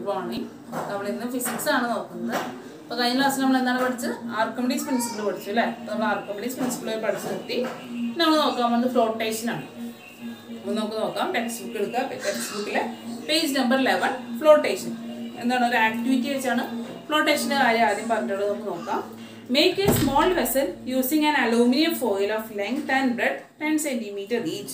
morning. We will physics. So, കഴിഞ്ഞ ക്ലാസ്സിൽ നമ്മൾ എന്താണ് പഠിച്ചത്? ആർക്കിമിഡീസ് പ്രിൻസിപ്പിൾ പഠിച്ചു അല്ലേ? നമ്മൾ ആർക്കിമിഡീസ് പ്രിൻസിപ്പിൾ പഠിച്ചു നിർത്തി. നമ്മൾ നോക്കാൻ പോകുന്നത് ഫ്ലോട്ടേഷൻ ആണ്. അപ്പോൾ നമുക്ക് നോക്കാം. ടെക്സ്റ്റ് ബുക്ക് എടുക്കുക. ടെക്സ്റ്റ് ബുക്കിലെ പേജ് നമ്പർ 11 ഫ്ലോട്ടേഷൻ. എന്താണ് ഒരു ആക്ടിവിറ്റി വെച്ചാണ് ഫ്ലോട്ടേഷന്റെ കാര്യം ആദ്യം പറഞ്ഞിട്ടുള്ളത്. നമുക്ക് നോക്കാം. Make a small vessel using an aluminum foil of length and breadth 10 cm each.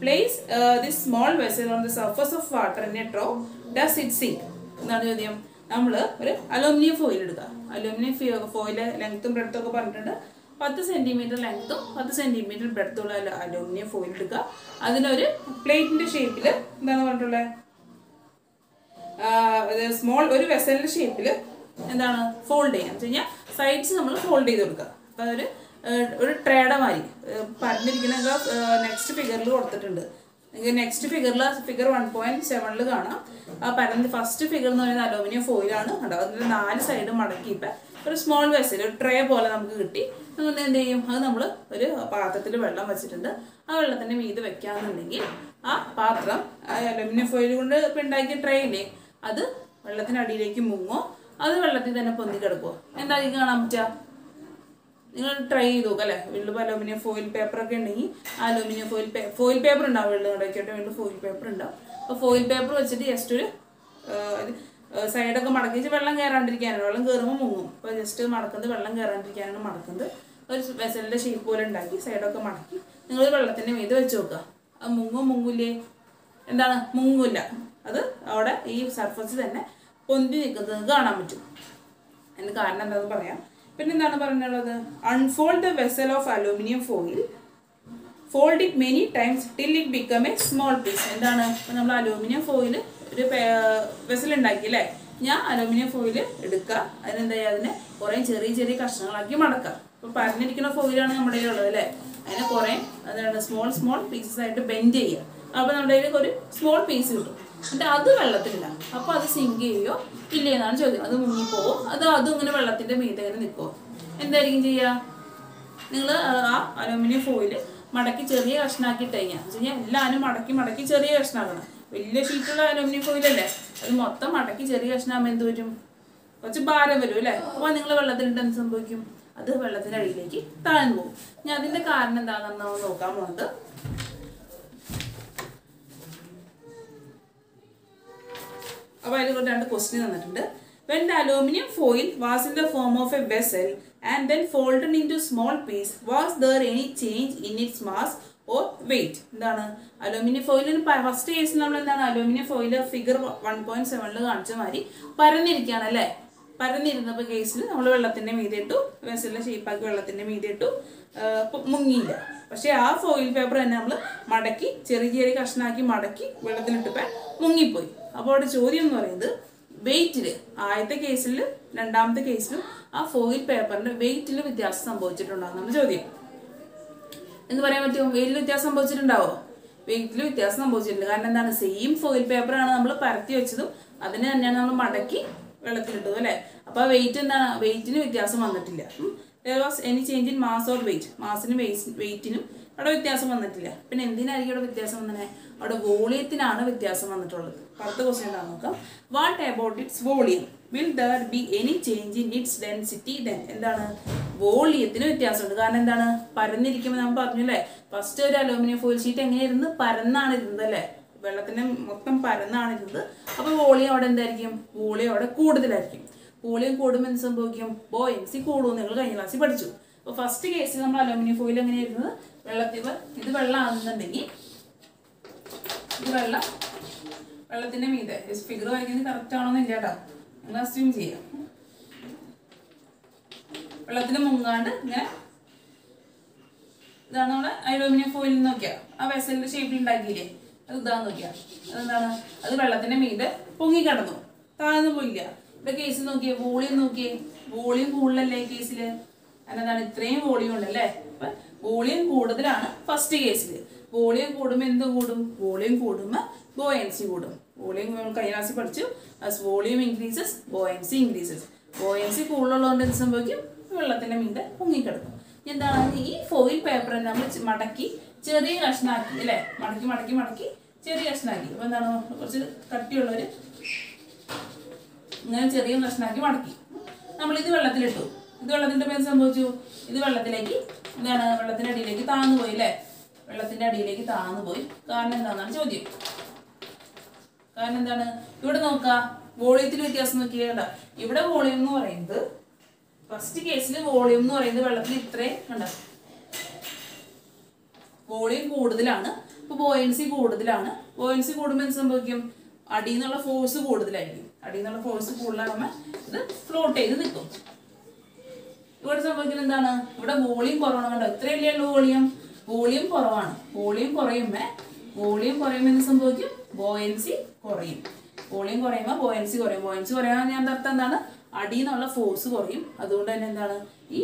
Place this small vessel on the surface of water in a trough. Does it sink? എന്താണ് ചോദ്യം? നമ്മൾ ഒരു അലൂമിനിയം ഫോയിൽ എടുക്കുക. Aluminium foil ലെങ്ത്തും ബ്രെഡ്ത്തും ഒക്കെ പറഞ്ഞിട്ടുണ്ട്. 10 centimetre ലെങ്ത്തും 10 centimetre ബ്രെഡ്ത്തുള്ള aluminium foil എടുക്കുക. അതിനൊരു പ്ലേറ്റിൻ്റെ ഷേപ്പിൽ എന്താണ് പറഞ്ഞിട്ടുള്ളത്? സ്മോൾ ഒരു വെസലിൻ്റെ ഷേപ്പിൽ എന്താണ് ഫോൾഡ് ചെയ്യുക എന്ന് വെച്ച് കഴിഞ്ഞാൽ സൈഡ്സ് നമ്മൾ ഫോൾഡ് ചെയ്ത് കൊടുക്കുക. അപ്പോൾ അതൊരു ട്രേയുടെ മാതിരി പറഞ്ഞിരിക്കുന്ന നെക്സ്റ്റ് ഫിഗറിൽ കൊടുത്തിട്ടുണ്ട്. നിങ്ങൾക്ക് നെക്സ്റ്റ് ഫിഗറിൽ ഫിഗർ 1.7 കാണാം. ആ പരന്ത് ഫസ്റ്റ് ഫിഗർ എന്ന് പറയുന്നത് അലൂമിനിയം ഫോയിലാണ്. കണ്ടോ? അതിൻ്റെ 4 സൈഡ് മടക്കിയിട്ട് ഒരു സ്മോൾ വെസൽ ഒരു ട്രേ പോലെ നമുക്ക് കിട്ടി. അതുകൊണ്ട് എന്ത് ചെയ്യും? അത് നമ്മൾ ഒരു പാത്രത്തിൽ വെള്ളം വെച്ചിട്ടുണ്ട്. ആ വെള്ളത്തിൻ്റെ മീത് വെക്കാമെന്നുണ്ടെങ്കിൽ ആ പാത്രം അലൂമിനിയം ഫോയിൽ കൊണ്ട് ഇപ്പം ഉണ്ടാക്കിയ ട്രേയില്ലേ അത് വെള്ളത്തിനടിയിലേക്ക് മുങ്ങോ അത് വെള്ളത്തിൽ തന്നെ പൊന്തി കിടക്കുമോ? എന്തായിരിക്കും കാണാൻ പറ്റുക? നിങ്ങൾ ട്രൈ ചെയ്ത് നോക്കുക അല്ലേ? വീട്ടിൽ അലൂമിനിയം ഫോയിൽ പേപ്പറൊക്കെ ഉണ്ടെങ്കിൽ അലൂമിനിയം ഫോയിൽ പേപ്പർ ഉണ്ടാവും. വെള്ളം ഉണ്ടാക്കിയിട്ട് വീട്ടിൽ ഫോയിൽ പേപ്പർ ഉണ്ടാവും. അപ്പോൾ ഫോയിൽ പേപ്പർ വെച്ചിട്ട് ജസ്റ്റ് ഒരു സൈഡൊക്കെ മടക്കി വെള്ളം കയറാണ്ടിരിക്കാനാണ്. വെള്ളം കയറുമ്പോൾ മുങ്ങും. അപ്പോൾ ജസ്റ്റ് മടക്കുന്നത് വെള്ളം കയറാണ്ടിരിക്കാനാണ് മടക്കുന്നത്. ഒരു വെസലിൻ്റെ ഷേപ്പ് പോലെ ഉണ്ടാക്കി സൈഡൊക്കെ മടക്കി നിങ്ങൾ വെള്ളത്തിൻ്റെ മീത് വെച്ച് നോക്കുക. അത് മുങ്ങില്ലേ? എന്താണ്? മുങ്ങില്ല. അത് അവിടെ ഈ സർഫസിൽ തന്നെ പൊന്തി നിൽക്കുന്നത് കാണാൻ പറ്റും. അതിന് കാരണം എന്താണെന്ന് പറയാം. പിന്നെ എന്താണ് പറഞ്ഞുള്ളത്? Unfold the vessel of aluminium foil, fold it many times till it become a small piece. എന്താണ്? ഇപ്പം നമ്മൾ അലൂമിനിയം ഫോയിൽ ഒരു വെസൽ ഉണ്ടാക്കി അല്ലേ? ഞാൻ അലൂമിനിയം ഫോയിൽ എടുക്കുക. അതിനെന്താ ചെയ്യുക? അതിനെ കുറേ ചെറിയ ചെറിയ കഷ്ണങ്ങളാക്കി മടക്കുക. ഇപ്പോൾ പറഞ്ഞിരിക്കുന്ന ഫോയിലാണ് നമ്മുടെ കയ്യിലുള്ളത് അല്ലേ? അതിനെ കുറേ അതാണ് സ്മോൾ പീസസ് ആയിട്ട് ബെൻഡ് ചെയ്യുക. അപ്പോൾ നമ്മുടെ കയ്യിൽ ഒരു സ്മോൾ പീസ് കിട്ടും. എന്നിട്ട് അത് വെള്ളത്തിലില്ല. അപ്പോൾ അത് സിങ്ക് ചെയ്യുമോ ഇല്ലേ എന്നാണ് ചോദ്യം. അത് മുങ്ങിപ്പോവോ അതും ഇങ്ങനെ വെള്ളത്തിൻ്റെ മീതെ ഇങ്ങനെ നിൽക്കുമോ? എന്തായിരിക്കും ചെയ്യുക? നിങ്ങൾ ആ അലൂമിനിയം ഫോയിൽ മടക്കി ചെറിയ കഷ്ണാക്കിയിട്ട് കഴിഞ്ഞാൽ എന്ന് വെച്ച് കഴിഞ്ഞാൽ എല്ലാവരും മടക്കി ചെറിയ കഷ്ണാക്കണം. വലിയ ഷീറ്റുള്ള അലൂമിനിയം ഫോയിലല്ലേ? അത് മൊത്തം മടക്കി ചെറിയ കഷ്ണാകുമ്പോൾ എന്ത് വരും? കുറച്ച് ഭാരം വരും അല്ലേ? അപ്പോൾ നിങ്ങൾ വെള്ളത്തിലിട്ട് എന്ത് സംഭവിക്കും? അത് വെള്ളത്തിൻ്റെ അടിയിലേക്ക് താഴ്ന്നു പോകും. ഞാൻ അതിൻ്റെ കാരണം എന്താണെന്ന് നമ്മൾ നോക്കാൻ പോകുന്നത്. അപ്പോൾ അതിൽ രണ്ട് ക്വസ്റ്റ്യൻ തന്നിട്ടുണ്ട്. When the aluminum foil was in the form of a vessel and then folded into small piece, was there any change in its mass or weight? എന്താണ് അലൂമിനിയം ഫോയിലിന് ഫസ്റ്റ് കേസിൽ നമ്മൾ എന്താണ് അലൂമിനിയം ഫോയിൽ ഫിഗർ 1.7 കാണിച്ച മാതിരി പരന്നിരിക്കുകയാണ് അല്ലേ? പരന്നിരുന്നപ്പോൾ കേസിൽ നമ്മൾ വെള്ളത്തിൻ്റെ മീതെ ഇട്ടു, വെസലിനെ ഷേപ്പാക്കി വെള്ളത്തിൻ്റെ മീതെ ഇട്ടു, മുങ്ങിയില്ല. പക്ഷേ ആ ഫോയിൽ പേപ്പർ തന്നെ നമ്മൾ മടക്കി ചെറിയ കഷ്ണാക്കി മടക്കി വെള്ളത്തിലിട്ടപ്പോൾ മുങ്ങിപ്പോയി. അപ്പോൾ അവിടെ ചോദ്യം എന്ന് പറയുന്നത് വെയിറ്റിൽ ആദ്യത്തെ കേസിലും രണ്ടാമത്തെ കേസിലും ആ ഫോയിൽ പേപ്പറിൻ്റെ വെയിറ്റിൽ വ്യത്യാസം സംഭവിച്ചിട്ടുണ്ടാകുന്ന ചോദ്യം. എന്ന് പറയാൻ പറ്റുമോ? വെയിറ്റിൽ വ്യത്യാസം സംഭവിച്ചിട്ടുണ്ടാവോ? വെയിറ്റിൽ വ്യത്യാസം സംഭവിച്ചിട്ടുണ്ട്. കാരണം എന്താണ്? സെയിം ഫോയിൽ പേപ്പറാണ് നമ്മൾ പരത്തി വെച്ചതും അതിന് തന്നെയാണ് നമ്മൾ മടക്കി വെള്ളത്തിലിട്ടത് അല്ലേ? അപ്പോൾ ആ വെയിറ്റ് എന്താണ്? വെയിറ്റിന് വ്യത്യാസം വന്നിട്ടില്ല. There was any change in mass or weight? മാസിനും വെയിറ്റിനും അവിടെ വ്യത്യാസം വന്നിട്ടില്ല. പിന്നെ എന്തിനായിരിക്കും അവിടെ വ്യത്യാസം വന്നത്? അവിടെ വോളിയത്തിനാണ് വ്യത്യാസം വന്നിട്ടുള്ളത്. അടുത്ത ക്വസ്റ്റ്യൻ എന്താണെന്ന് നോക്കാം. What about its volume? Will there be any change in its density then? എന്താണ്? വോളിയത്തിന് വ്യത്യാസമുണ്ട്. കാരണം എന്താണ്? പരന്നിരിക്കുമ്പോൾ നമ്മൾ പറഞ്ഞു അല്ലേ? ഫസ്റ്റ് ഒരു അലൂമിനിയം ഫോയിൽ ഷീറ്റ് എങ്ങനെയായിരുന്നു? പരന്നാണ് ഇരുന്നത് അല്ലേ? വെള്ളത്തിൻ്റെ മൊത്തം പരന്നാണ് ഇരുന്നത്. അപ്പോൾ വോളിയം അവിടെ എന്തായിരിക്കും? വോളിയം അവിടെ കൂടുതലായിരിക്കും. വോളിയം കൂടുമ്പോൾ എന്ത് സംഭവിക്കും? ബോയൻസി കൂടും. നിങ്ങൾ കഴിഞ്ഞ ക്ലാസ്സിൽ പഠിച്ചു. അപ്പോൾ ഫസ്റ്റ് കേസിൽ നമ്മൾ അലൂമിനിയം ഫോയിൽ എങ്ങനെയായിരുന്നത്? ഇത് വെള്ളമാണെന്നുണ്ടെങ്കിൽ ഇത് വെള്ളത്തിൻ്റെ മീതെ ഫിഗർ വരയ്ക്കുന്നത് കറക്റ്റ് ആണോന്നില്ല കേട്ടോ. നിങ്ങൾ അസ്യൂം ചെയ്യാം. വെള്ളത്തിന് മുങ്ങാണ്ട് ഇങ്ങനെ ഇതാണ് നമ്മുടെ അലൂമിനിയം ഫോയിൽ നോക്കിയാൽ ആ വെസലിൻ്റെ ഷേപ്പിൽ ഉണ്ടാക്കിയില്ലേ? അത് ഇതാന്ന് നോക്കിയാൽ അതെന്താണ്? അത് വെള്ളത്തിൻ്റെ മീതെ പൊങ്ങിക്കിടന്നു, താഴ്ന്നു പോയില്ല. ഇവിടെ കേസിൽ നോക്കിയേ, വോളിയം നോക്കിയേ, വോളിയം കൂടുതലല്ലേ ഈ കേസിൽ? അതിനെന്താണ്? ഇത്രയും വോളിയം ഉണ്ടല്ലേ? അപ്പം വോളിയം കൂടുതലാണ് ഫസ്റ്റ് കേസിൽ. വോളിയം കൂടുമ്പോൾ എന്ത് കൂടും? വോളിയം കൂടുമ്പോൾ ബോയൻസി കൂടും. വോളിയം കഴിഞ്ഞ ക്ലാസ്സിൽ പഠിച്ചു. As volume increases buoyancy increases. Buoyancy കൂടുതലുള്ളതുകൊണ്ട് എന്ത് സംഭവിക്കും? വെള്ളത്തിൻ്റെ മീതെ പൊങ്ങിക്കിടക്കും. എന്താണ്? ഈ ഫോയിൽ പേപ്പർ നമ്മൾ മടക്കി ചെറിയ കഷ്ണാക്കി അല്ലേ? മടക്കി ചെറിയ കഷ്ണാക്കി. അപ്പോൾ എന്താണ്? കുറച്ച് കട്ടിയുള്ളൊരു ഇങ്ങനെ ചെറിയ കഷ്ണാക്കി മടക്കി നമ്മളിത് വെള്ളത്തിലിട്ടു. ഇത് വെള്ളത്തിൻ്റെ എന്ത് സംഭവിച്ചു? ഇത് വെള്ളത്തിലേക്ക് എന്താണ് വെള്ളത്തിൻ്റെ അടിയിലേക്ക് താഴ്ന്നു പോയി അല്ലേ? വെള്ളത്തിൻ്റെ അടിയിലേക്ക് താഴ്ന്നു പോയി. കാരണം എന്താണെന്നാണ് ചോദ്യം. കാരണം എന്താണ്? ഇവിടെ നോക്കുക, വോളിയത്തിൽ വ്യത്യാസം നോക്കിയാൽ ഇവിടെ വോളിയം എന്ന് പറയുന്നത് ഫസ്റ്റ് കേസിൽ വോളിയം എന്ന് പറയുന്നത് വെള്ളത്തിൽ ഇത്രയും കണ്ട വോളിയം കൂടുതലാണ്. അപ്പോൾ ബോയൻസി കൂടുതലാണ്. ബോയൻസി കൂടുമ്പോൾ എന്ത് സംഭവിക്കും? അടിയിൽ നിന്നുള്ള ഫോഴ്സ് കൂടുതലായിരിക്കും. അടിയിൽ നിന്നുള്ള ഫോഴ്സ് കൂടുതലാകുമ്പോൾ ഇത് ഫ്ലോട്ട് ചെയ്ത് നിൽക്കും. ഇവിടെ സംഭവിക്കുന്നത് എന്താണ്? ഇവിടെ വോളിയം കുറവാണ്. കണ്ടോ ഇത്രയല്ലേ ഉള്ളൂ വോളിയം. വോളിയം കുറവാണ്. വോളിയം കുറയുമ്പോൾ എന്ത് സംഭവിക്കും? ബോയൻസി കുറയും. വോളിയം കുറയുമ്പോൾ ബോയൻസി കുറയും. ബോയൻസി കുറയാൻ ഞാൻ അർത്ഥം എന്താണ്? അടിയിൽ നിന്നുള്ള ഫോഴ്സ് കുറയും. അതുകൊണ്ട് തന്നെ എന്താണ് ഈ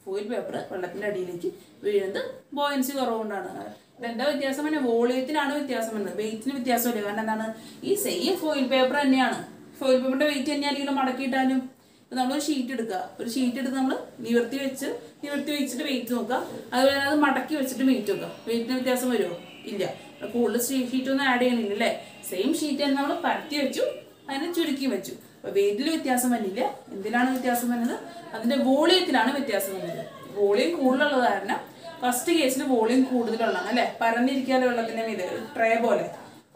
ഫോയിൽ പേപ്പർ വെള്ളത്തിൻ്റെ അടിയിലേക്ക് വീഴുന്നത് ബോയൻസി കുറവുകൊണ്ടാണ്. ഇതെന്താ വ്യത്യാസം തന്നെ? വോളിയത്തിനാണ് വ്യത്യാസം വരുന്നത്, വെയിറ്റിന് വ്യത്യാസമില്ല. കാരണം എന്താണ്? ഈ സെയിം ഫോയിൽ പേപ്പർ തന്നെയാണ്. ഫോയിൽ പേപ്പറിൻ്റെ വെയിറ്റ് തന്നെയാണെങ്കിലും മടക്കിയിട്ടാലും ഇപ്പം നമ്മളൊരു ഷീറ്റ് എടുക്കുക. ഒരു ഷീറ്റ് എടുത്ത് നമ്മൾ നിവർത്തി വെച്ചിട്ട് വെയിറ്റ് നോക്കുക. അതുപോലെ അത് മടക്കി വെച്ചിട്ട് വെയിറ്റ് നോക്കുക. വെയിറ്റിന് വ്യത്യാസം വരുമോ? ഇല്ല. കൂടുതൽ ഷീറ്റൊന്നും ആഡ് ചെയ്യണില്ല അല്ലേ? സെയിം ഷീറ്റ് തന്നെ നമ്മൾ പരത്തി വെച്ചു, അതിനെ ചുരുക്കി വെച്ചു. അപ്പോൾ വെയിറ്റിൽ വ്യത്യാസം വന്നില്ല. എന്തിനാണ് വ്യത്യാസം വരുന്നത്? അതിൻ്റെ വോളിയത്തിലാണ് വ്യത്യാസം വരുന്നത്. വോളിയം കൂടുതലുള്ളത് കാരണം ഫസ്റ്റ് കേസിൽ വോളിയം കൂടുതലുള്ളതാണ് അല്ലേ? പരന്നിരിക്കാതെ വെള്ളത്തിൻ്റെ മീതെ ട്രേ പോലെ.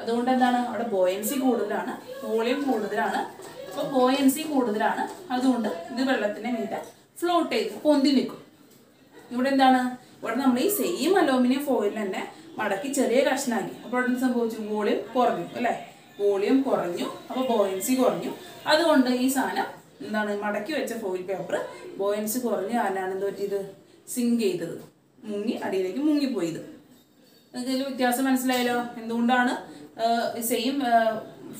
അതുകൊണ്ട് എന്താണ്? അവിടെ ബോയൻസി കൂടുതലാണ്, വോളിയം കൂടുതലാണ്. അപ്പോൾ ബോയൻസി കൂടുതലാണ്. അതുകൊണ്ട് ഇത് വെള്ളത്തിൻ്റെ മീതെ ഫ്ലോട്ട് ചെയ്ത് പൊന്തി നിൽക്കും. ഇവിടെ എന്താണ്? ഇവിടെ നമ്മൾ ഈ സെയിം അലൂമിനിയം ഫോയിൽ തന്നെ മടക്കി ചെറിയ കഷ്ണാക്കി. അപ്പോൾ അവിടെ സംഭവിച്ചു? വോളിയം കുറഞ്ഞു അല്ലേ? വോളിയം കുറഞ്ഞു. അപ്പോൾ ബോയൻസി കുറഞ്ഞു. അതുകൊണ്ട് ഈ സാധനം എന്താണ്? മടക്കി വെച്ച ഫോയിൽ പേപ്പർ ബോയൻസി കുറഞ്ഞ് കാരണമാണ് എന്ത് പറ്റിയത്? സിങ്ക് ചെയ്തത്, അടിയിലേക്ക് മുങ്ങിപ്പോയത്. ഇതിൽ വ്യത്യാസം മനസ്സിലായല്ലോ? എന്തുകൊണ്ടാണ് സെയിം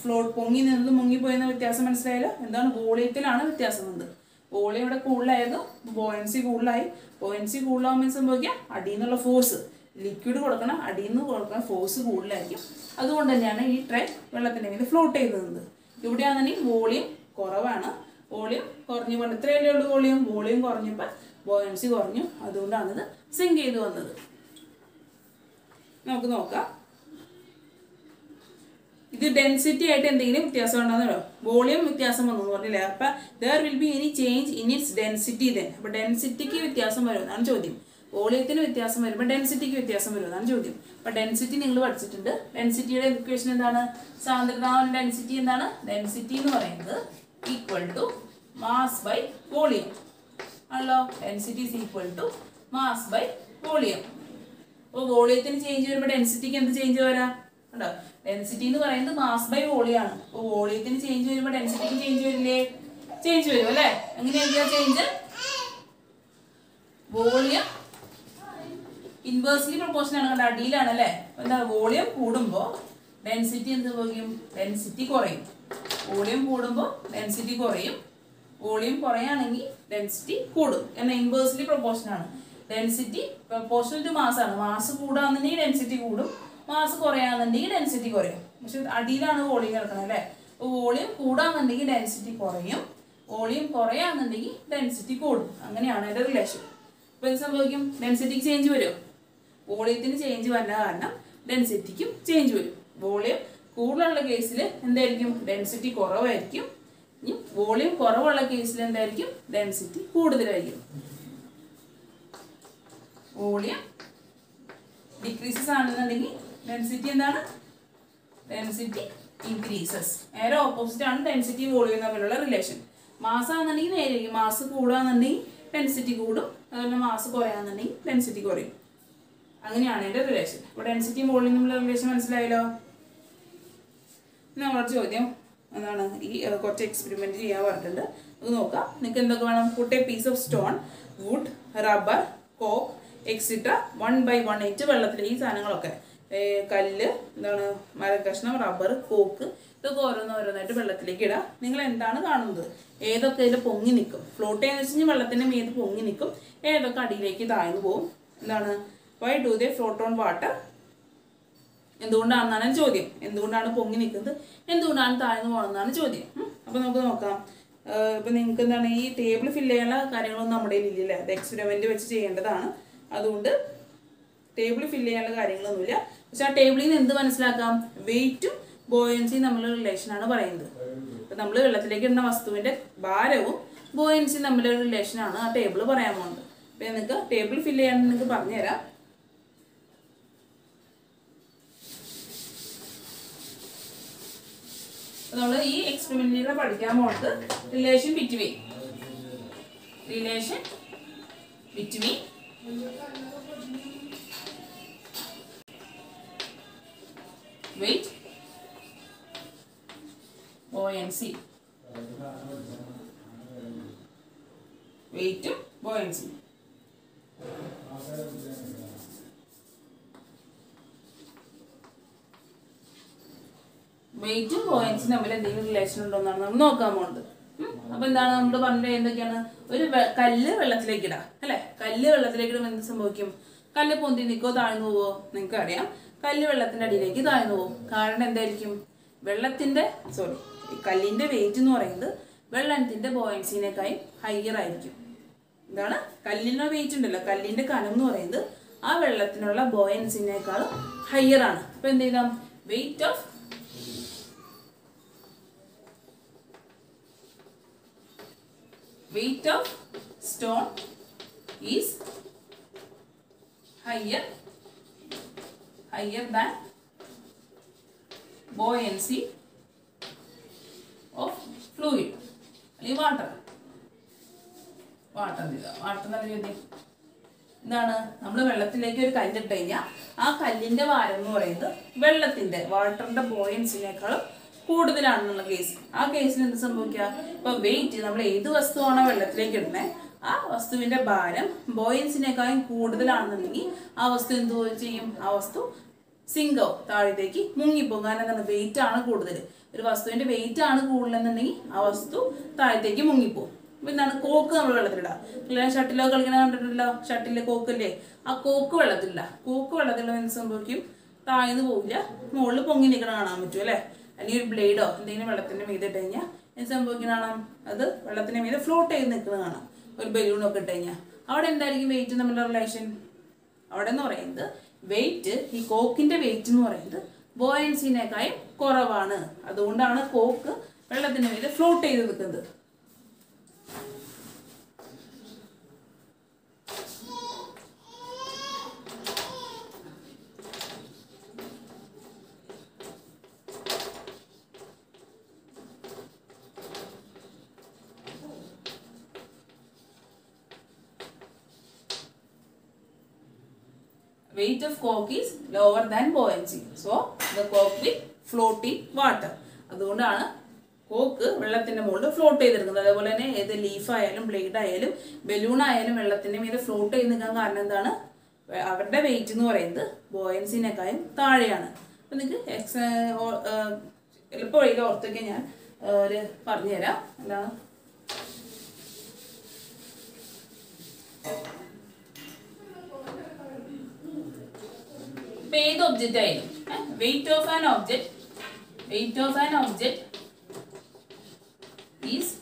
ഫ്ലോട്ട് പൊങ്ങി നിന്ന് മുങ്ങിപ്പോയെന്ന വ്യത്യാസം മനസ്സിലായല്ലോ? എന്താണ്? വോളിയത്തിലാണ് വ്യത്യാസം വന്നത്. വോളിയം ഇവിടെ കൂടുതലായിരുന്നു, ബോയൻസി കൂടുതലായി. ബോയൻസി കൂടുതലാകുമ്പോൾ സംഭവിക്കുക? അടിയിൽ നിന്നുള്ള ഫോഴ്സ്, ലിക്വിഡ് കൊടുക്കണം, അടിയിൽ നിന്ന് കൊടുക്കണം, ഫോഴ്സ് കൂടുതലായിരിക്കും. അതുകൊണ്ട് തന്നെയാണ് ഈ ട്രേ വെള്ളത്തിൻ്റെ മീതെ ഫ്ലോട്ട് ചെയ്തത്. ഇവിടെയാണെന്നുണ്ടെങ്കിൽ വോളിയം കുറവാണ്. വോളിയം കുറഞ്ഞു കൊണ്ട് ഇത്രയല്ലേ ഉള്ളൂ വോളിയം. വോളിയം കുറഞ്ഞപ്പോൾ ബോയൻസി കുറഞ്ഞു. അതുകൊണ്ടാണിത് സിങ്ക് ചെയ്ത് വന്നത്. നമുക്ക് നോക്കാം. ഇത് ഡെൻസിറ്റി ആയിട്ട് എന്തെങ്കിലും വ്യത്യാസം ഉണ്ടോന്നോ? വോളിയം വ്യത്യാസം വന്നു പറഞ്ഞില്ലേ? അപ്പം there will be any change in its density then. അപ്പോൾ ഡെൻസിറ്റിക്ക് വ്യത്യാസം വരുമെന്നാണ് ചോദ്യം. വോളിയത്തിന് വ്യത്യാസം വരുമ്പോൾ ഡെൻസിറ്റിക്ക് വ്യത്യാസം വരുമെന്നാണ് ചോദ്യം. അപ്പോൾ ഡെൻസിറ്റി നിങ്ങൾ പഠിച്ചിട്ടുണ്ട്. ഡെൻസിറ്റിയുടെ ഇക്വേഷൻ എന്താണ്? സാന്ദ്രത ഡെൻസിറ്റി എന്താണ്? ഡെൻസിറ്റി എന്ന് പറയുന്നത് equal to mass by volume ആണല്ലോ. Density is equal to mass by volume. അപ്പോൾ വോളിയത്തിന് ചേഞ്ച് വരുമ്പോൾ ഡെൻസിറ്റിക്ക് എന്ത് ചേഞ്ച് വരാം? ഉണ്ടോ? ഡെൻസിറ്റി എന്ന് പറയുന്നത് മാസ് ബൈ വോളിയം ആണ്. അപ്പോൾ വോളിയത്തിന് ചേഞ്ച് വരുമ്പോൾ ഡെൻസിറ്റിക്ക് ചേഞ്ച് വരില്ലേ? ചേഞ്ച് വരും അല്ലേ? എങ്ങനെയായിരിക്കും ചേഞ്ച്? വോളിയം ഇൻവേഴ്സ്ലി പ്രൊപ്പോർഷണൽ ആണ്. കണ്ട അടിയിലാണ് അല്ലേ? എന്താ? വോളിയം കൂടുമ്പോൾ ഡെൻസിറ്റി എന്ത് പോകും? ഡെൻസിറ്റി കുറയും. വോളിയം കൂടുമ്പോൾ ഡെൻസിറ്റി കുറയും. വോളിയം കുറയാണെങ്കിൽ ഡെൻസിറ്റി കൂടും. എന്നാൽ ഇൻവേഴ്സ്ലി പ്രൊപ്പോർഷണൽ ആണ്. ഡെൻസിറ്റി പ്രൊപ്പോർഷണൽ ടു മാസ് ആണ്. മാസ് കൂടാന്നുണ്ടെങ്കിൽ ഡെൻസിറ്റി കൂടും, മാസ് കുറയാന്നുണ്ടെങ്കിൽ ഡെൻസിറ്റി കുറയും. പക്ഷെ അടിയിലാണ് വോളിയം കിടക്കുന്നത് അല്ലേ? അപ്പോൾ വോളിയം കൂടാന്നുണ്ടെങ്കിൽ ഡെൻസിറ്റി കുറയും, വോളിയം കുറയാന്നുണ്ടെങ്കിൽ ഡെൻസിറ്റി കൂടും. അങ്ങനെയാണ് അതിൻ്റെ റിലേഷൻ. അപ്പോൾ എന്ത് സംഭവിക്കും? ഡെൻസിറ്റിക്ക് ചേഞ്ച് വരും. വോളിയത്തിന് ചേഞ്ച് വന്ന കാരണം ഡെൻസിറ്റിക്കും ചേഞ്ച് വരും. വോളിയം കൂടുതലുള്ള കേസിൽ എന്തായിരിക്കും? ഡെൻസിറ്റി കുറവായിരിക്കും. ഇനി വോളിയം കുറവുള്ള കേസിൽ എന്തായിരിക്കും? ഡെൻസിറ്റി കൂടുതലായിരിക്കും. വോളിയം ഡിക്രീസസ് ആണെന്നുണ്ടെങ്കിൽ ഡെൻസിറ്റി എന്താണ്? Density increases. നേരെ ഓപ്പോസിറ്റ് ആണ് ഡെൻസിറ്റി വോളിയം തമ്മിലുള്ള റിലേഷൻ. മാസ് ആണെന്നുണ്ടെങ്കിൽ നേരെ മാസ് കൂടുകയാണെന്നുണ്ടെങ്കിൽ ഡെൻസിറ്റി കൂടും, അതുപോലെ മാസ് കുറയാന്നുണ്ടെങ്കിൽ ഡെൻസിറ്റി കുറയും. അങ്ങനെയാണ് ഇതിൻ്റെ റിലേഷൻ. അപ്പോൾ ഡെൻസിറ്റിയും വോളിയം തമ്മിലുള്ള റിലേഷൻ മനസ്സിലായല്ലോ? നമ്മളോട് ചോദ്യം എന്താണ്? ഈ കുറച്ച് എക്സ്പെരിമെൻറ്റ് ചെയ്യാൻ പറഞ്ഞിട്ടുണ്ട്. അത് നോക്കാം. നിങ്ങൾക്ക് എന്തൊക്കെ വേണം? Put a piece of stone, wood, rubber, കോക്ക് എക്സിട്ര 1 by 1 ആയിട്ട് വെള്ളത്തിൽ ഈ സാധനങ്ങളൊക്കെ കല്ല്, എന്താണ്, മരക്കഷ്ണം, റബ്ബർ, കോക്ക്, ഇതൊക്കെ ഓരോന്നോരോന്നായിട്ട് വെള്ളത്തിലേക്ക് ഇടാം. നിങ്ങൾ എന്താണ് കാണുന്നത്? ഏതൊക്കെ ഇതിൽ പൊങ്ങി നിൽക്കും? ഫ്ലോട്ട് ചെയ്യാന്ന് വെച്ച് കഴിഞ്ഞാൽ വെള്ളത്തിൻ്റെ മീത് പൊങ്ങി നിൽക്കും, ഏതൊക്കെ അടിയിലേക്ക് താഴ്ന്നു പോകും. എന്താണ്? Why do they float on water? എന്തുകൊണ്ടാണെന്നാണ് ചോദ്യം. എന്തുകൊണ്ടാണ് പൊങ്ങി നിൽക്കുന്നത്, എന്തുകൊണ്ടാണ് താഴ്ന്നു പോകുന്നതാണ് ചോദ്യം. അപ്പോൾ നമുക്ക് നോക്കാം. ഇപ്പം നിങ്ങൾക്ക് എന്താണ് ഈ ടേബിൾ ഫില്ല് ചെയ്യാനുള്ള കാര്യങ്ങളൊന്നും നമ്മുടെ ഇല്ല. അത് എക്സ്പെരിമെൻറ്റ് വെച്ച് ചെയ്യേണ്ടതാണ്. അതുകൊണ്ട് ടേബിൾ ഫില്ല് ചെയ്യാനുള്ള കാര്യങ്ങളൊന്നുമില്ല. പക്ഷെ ആ ടേബിളിൽ നിന്ന് എന്ത് മനസ്സിലാക്കാം? വെയിറ്റും ബോയൻസിയും തമ്മിലുള്ള റിലേഷനാണ് പറയുന്നത്. അപ്പം നമ്മൾ വെള്ളത്തിലേക്ക് ഇടുന്ന വസ്തുവിൻ്റെ ഭാരവും ബോയൻസിയും തമ്മിലൊരു റിലേഷനാണ് ആ ടേബിൾ പറയാൻ പോകുന്നത്. അപ്പം നിങ്ങൾക്ക് ടേബിൾ ഫില്ല് ചെയ്യാൻ നിങ്ങൾക്ക് പറഞ്ഞുതരാം. നമ്മൾ ഈ എക്സ്പെരിമെന്റിലൂടെ പഠിക്കാൻ പോകുന്നത് relation between weight, buoyancy, weight, buoyancy. വെയിറ്റും ബോയൻസും തമ്മിൽ എന്തെങ്കിലും റിലേഷൻ ഉണ്ടോ എന്നാണ് നമ്മൾ നോക്കാൻ പോകുന്നത്. അപ്പൊ എന്താണ് നമ്മൾ പറഞ്ഞത്? എന്തൊക്കെയാണ്? ഒരു കല്ല് വെള്ളത്തിലേക്ക് ഇടാം അല്ലെ? കല്ല് വെള്ളത്തിലേക്ക് ഇടുമ്പോൾ എന്ത് സംഭവിക്കും? കല്ല് പൊന്തി നിൽക്കോ താഴ്ന്നു പോവോ? നിങ്ങൾക്ക് അറിയാം, കല്ല് വെള്ളത്തിന്റെ അടിയിലേക്ക് താഴ്ന്നു പോകും. കാരണം എന്തായിരിക്കും? കല്ലിന്റെ വെയിറ്റ് എന്ന് പറയുന്നത് വെള്ളത്തിന്റെ ബോയൻസിനേക്കാളും ഹയർ ആയിരിക്കും. എന്താണ്? കല്ലിന്റെ വെയിറ്റ് ഉണ്ടല്ലോ, കല്ലിന്റെ കനം എന്ന് പറയുന്നത് ആ വെള്ളത്തിനുള്ള ബോയൻസിനേക്കാളും ഹയർ ആണ്. അപ്പൊ എന്ത് ചെയ്താം? Weight of stone is higher than buoyancy of fluid. water എന്താണ്? നമ്മൾ വെള്ളത്തിലേക്ക് ഒരു കല്ലിട്ട് കഴിഞ്ഞാൽ ആ കല്ലിന്റെ ഭാരം എന്ന് പറയുന്നത് വെള്ളത്തിന്റെ വാട്ടറിന്റെ ബോയൻസിനേക്കാളും കൂടുതലാണെന്നുള്ള കേസ്. ആ കേസിൽ എന്ത് സംഭവിക്കുക? ഇപ്പൊ വെയിറ്റ്, നമ്മൾ ഏത് വസ്തുവാണോ വെള്ളത്തിലേക്ക് ഇടുന്നത് ആ വസ്തുവിന്റെ ഭാരം ബോയൻസിനേക്കാളും കൂടുതലാണെന്നുണ്ടെങ്കിൽ ആ വസ്തു എന്ത് ചെയ്യും? ആ വസ്തു സിങ്കോ താഴത്തേക്ക് മുങ്ങിപ്പോകും. കാരണം എന്താണ്? വെയിറ്റ് ആണ് കൂടുതൽ. ഒരു വസ്തുവിന്റെ വെയിറ്റ് ആണ് കൂടുതലെന്നുണ്ടെങ്കിൽ ആ വസ്തു താഴത്തേക്ക് മുങ്ങിപ്പോകും. അപ്പൊ എന്താണ്? കോക്ക് നമ്മൾ വെള്ളത്തിലിടാം. ഷട്ടിലൊക്കെ കളിക്കണ കണ്ടിട്ടുണ്ടല്ലോ, ഷട്ടിലെ കോക്കല്ലേ? ആ കോക്ക് വെള്ളത്തിലില്ല. കോക്ക് വെള്ളത്തിലുള്ള എന്ത് സംഭവിക്കും? താഴ്ന്നു പോകില്ല, മുകളിൽ പൊങ്ങി നിൽക്കണ കാണാൻ പറ്റും അല്ലെ? അല്ലെങ്കിൽ ഒരു ബ്ലേഡോ എന്തെങ്കിലും വെള്ളത്തിന്റെ മീതെ ഇട്ട് കഴിഞ്ഞാൽ എന്ത് സംഭവിക്കുന്ന കാണാം? അത് വെള്ളത്തിന്റെ മീതെ ഫ്ലോട്ട് ചെയ്ത് നിൽക്കുന്നത് കാണാം. ഒരു ബലൂണൊക്കെ ഇട്ട് കഴിഞ്ഞാൽ അവിടെ എന്തായിരിക്കും വെയിറ്റ് തമ്മിലുള്ള റിലേഷൻ? അവിടെ എന്ന് പറയുന്നത് വെയിറ്റ്, ഈ കോക്കിന്റെ വെയിറ്റ് എന്ന് പറയുന്നത് ബോയൻസിനേക്കാളും കുറവാണ്. അതുകൊണ്ടാണ് കോക്ക് വെള്ളത്തിന്റെ മീതെ ഫ്ലോട്ട് ചെയ്ത് നിൽക്കുന്നത്. Weight of cork is lower than buoyancy. So the cork will float in water. അതുകൊണ്ടാണ് കോക്ക് വെള്ളത്തിന്റെ മുകളിൽ ഫ്ലോട്ട് ചെയ്തിരിക്കുന്നത്. അതേപോലെ തന്നെ ഏത് ലീഫ് ആയാലും ബ്ലേഡ് ആയാലും ബലൂൺ ആയാലും വെള്ളത്തിന്റെ മീതെ ഫ്ലോട്ട് ചെയ്ത് നിൽക്കാൻ കാരണം എന്താണ്? അവരുടെ വെയിറ്റ് എന്ന് പറയുന്നത് ബോയൻസിനേക്കാളും താഴെയാണ്. അപ്പൊ നിങ്ങൾക്ക് എളുപ്പ വഴിയിൽ ഓർത്തൊക്കെ ഞാൻ ഒരു പറഞ്ഞുതരാം. അല്ല, ഏത് ഒബ്ജക്റ്റ് ആയാലും weight of an object is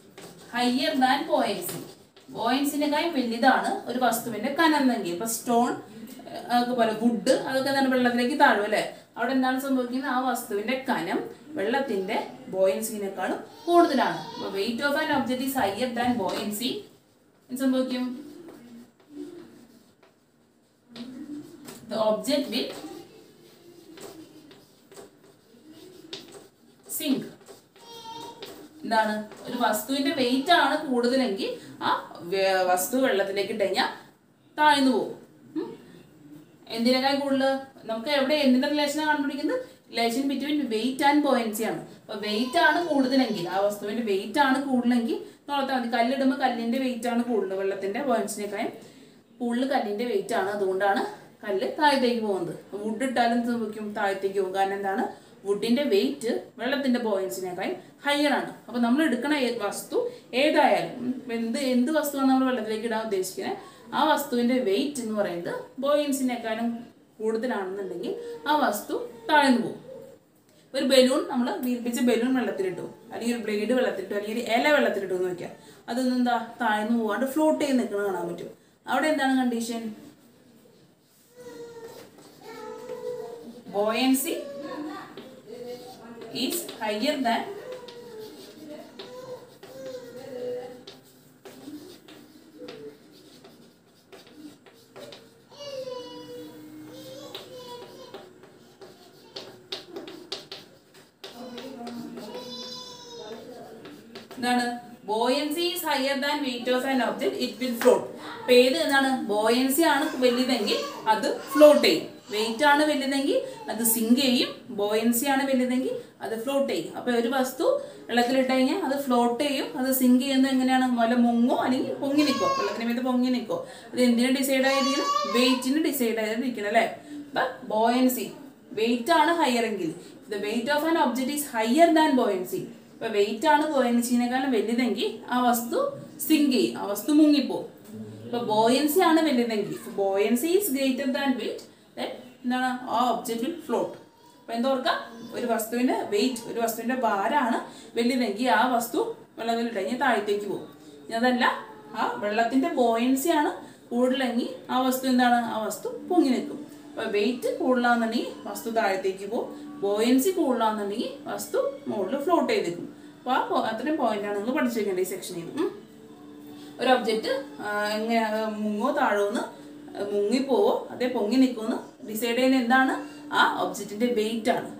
higher than buoyancy. ബോയൻസിനേക്കാളും വലുതാണ് ഒരു വസ്തുവിന്റെ കനന്നെങ്കിൽ. ഇപ്പൊ സ്റ്റോൺ പോലെ വുഡ് അതൊക്കെ എന്താണ്? വെള്ളത്തിലേക്ക് താഴും അല്ലെ? അവിടെ എന്താണ് സംഭവിക്കുന്നത്? ആ വസ്തുവിന്റെ കനം വെള്ളത്തിന്റെ ബോയൻസിനേക്കാളും കൂടുതലാണ്. അപ്പൊ wait of an object is higher than buoyancy. എന്ത് സംഭവിക്കും? The object will sink. എന്താണ്? ഒരു വസ്തുവിന്റെ വെയിറ്റ് ആണ് കൂടുതലെങ്കിൽ ആ വസ്തു വെള്ളത്തിലേക്ക് ഇട്ട് കഴിഞ്ഞാൽ താഴ്ന്നു പോകും. എന്തിനേക്കാൾ കൂടുതൽ? നമുക്ക് എവിടെ എന്തിന്റെ റിലേഷനാണ് കണ്ടുപിടിക്കുന്നത്? Relation between weight and buoyancy ആണ്. അപ്പൊ വെയിറ്റ് ആണ് കൂടുതലെങ്കിൽ, ആ വസ്തുവിന്റെ വെയിറ്റ് ആണ് കൂടുതലെങ്കിൽ നോർത്താൽ മതി. കല്ലിടുമ്പോൾ കല്ലിന്റെ വെയിറ്റ് ആണ് കൂടുതൽ, വെള്ളത്തിന്റെ ബോയൻസിനേക്കാളും കൂടുതൽ കല്ലിന്റെ വെയിറ്റ് ആണ്. അതുകൊണ്ടാണ് കല്ല് താഴത്തേക്ക് പോകുന്നത്. വുഡ് ഇട്ടാലും സംഭവിക്കും, താഴത്തേക്ക് പോകും. കാരണം എന്താണ്? വുഡിന്റെ വെയിറ്റ് വെള്ളത്തിന്റെ ബോയൻസിനേക്കാളും ഹയർ ആണ്. അപ്പൊ നമ്മൾ എടുക്കണ വസ്തു ഏതായാലും എന്ത് വസ്തുവാണ് നമ്മൾ വെള്ളത്തിലേക്ക് ഇടാൻ ഉദ്ദേശിക്കുന്നത്, ആ വസ്തുവിന്റെ വെയിറ്റ് എന്ന് പറയുന്നത് ബോയൻസിനേക്കാളും കൂടുതലാണെന്നുണ്ടെങ്കിൽ ആ വസ്തു താഴ്ന്നു പോകും. ഒരു ബലൂൺ, നമ്മൾ വീർപ്പിച്ച ബലൂൺ വെള്ളത്തിലിട്ടു, അല്ലെങ്കിൽ ഒരു ബ്ലേഡ് വെള്ളത്തിലിട്ടു, അല്ലെങ്കിൽ ഒരു ഇല വെള്ളത്തിലിട്ടു എന്ന് വെക്കാം. അതൊന്നും എന്താ? താഴ്ന്നു പോകാണ്ട് ഫ്ലോട്ട് ചെയ്ത് നിൽക്കുന്നത് കാണാൻ പറ്റും. അവിടെ എന്താണ് condition? buoyancy is higher than എന്താണ് buoyancy is higher than wait of an object it will float. അപ്പൊ ഏത് എന്താണ് ബോയൻസി ആണ് വലുതെങ്കിൽ അത് ഫ്ലോട്ട് ചെയ്യും, വെയിറ്റ് ആണ് വലുതെങ്കിൽ അത് സിങ്ക് ചെയ്യും, ബോയൻസി ആണ് വലുതെങ്കിൽ അത് ഫ്ലോട്ട് ചെയ്യും. അപ്പൊ ഒരു വസ്തു വെള്ളത്തിലിട്ട് കഴിഞ്ഞാൽ അത് ഫ്ലോട്ട് ചെയ്യും, അത് സിങ്ക് ചെയ്യുന്നത് എങ്ങനെയാണ്, വല്ല മുങ്ങോ അല്ലെങ്കിൽ പൊങ്ങി നിൽക്കോ, വെള്ളത്തിന് മീത് പൊങ്ങി നിൽക്കോ. അത് എന്തിനു ഡിസൈഡ് ആയിരിക്കണം, വെയിറ്റിന് ഡിസൈഡ് ആയിരിക്കണം അല്ലേ. അപ്പൊ ബോയൻസി വെയിറ്റ് ആണ് ഹയർ എങ്കിൽ, the weight of an object is higher than buoyancy. ഇപ്പൊ വെയിറ്റ് ആണ് ബോയൻസിനെക്കാളും വലുതെങ്കിൽ ആ വസ്തു സിങ്ക് ചെയ്യും, ആ വസ്തു മുങ്ങിപ്പോവും. ഇപ്പൊ ബോയൻസി ആണ് വലുതെങ്കിൽ, buoyancy is greater than weight, എന്താണ് ആ ഒബ്ജക്റ്റ് വിൽ ഫ്ലോട്ട്. അപ്പൊ എന്താ ഓർക്കാം, ഒരു വസ്തുവിന്റെ വെയിറ്റ്, ഒരു വസ്തുവിന്റെ ഭാരമാണ് വലുതെങ്കിൽ ആ വസ്തു വെള്ളത്തിലിട്ട് കഴിഞ്ഞാൽ താഴത്തേക്ക് പോകും. അതല്ല ആ വെള്ളത്തിന്റെ ബോയൻസി ആണ് കൂടുതലെങ്കിൽ ആ വസ്തു എന്താണ്, ആ വസ്തു പൊങ്ങി നിൽക്കും. അപ്പൊ വെയിറ്റ് കൂടുതലാണെന്നുണ്ടെങ്കിൽ വസ്തു താഴത്തേക്ക് പോകും, ബോയൻസി കൂടുതലാണെന്നുണ്ടെങ്കിൽ വസ്തു മുകളിൽ ഫ്ലോട്ട് ചെയ്തേക്കും. അപ്പൊ അത്രയും പോയിന്റാണ് നിങ്ങൾ പഠിച്ചു വെക്കേണ്ടത് ഈ സെക്ഷനിൽ. ഒരു ഒബ്ജക്റ്റ് എങ്ങനെ മുങ്ങോ താഴോന്ന്, മുങ്ങിപ്പോവോ അതേ പൊങ്ങി നിൽക്കുമെന്ന് ഡിസൈഡ് ചെയ്യുന്ന എന്താണ്, ആ ഒബ്ജക്റ്റിന്റെ വെയിറ്റ് ആണ്.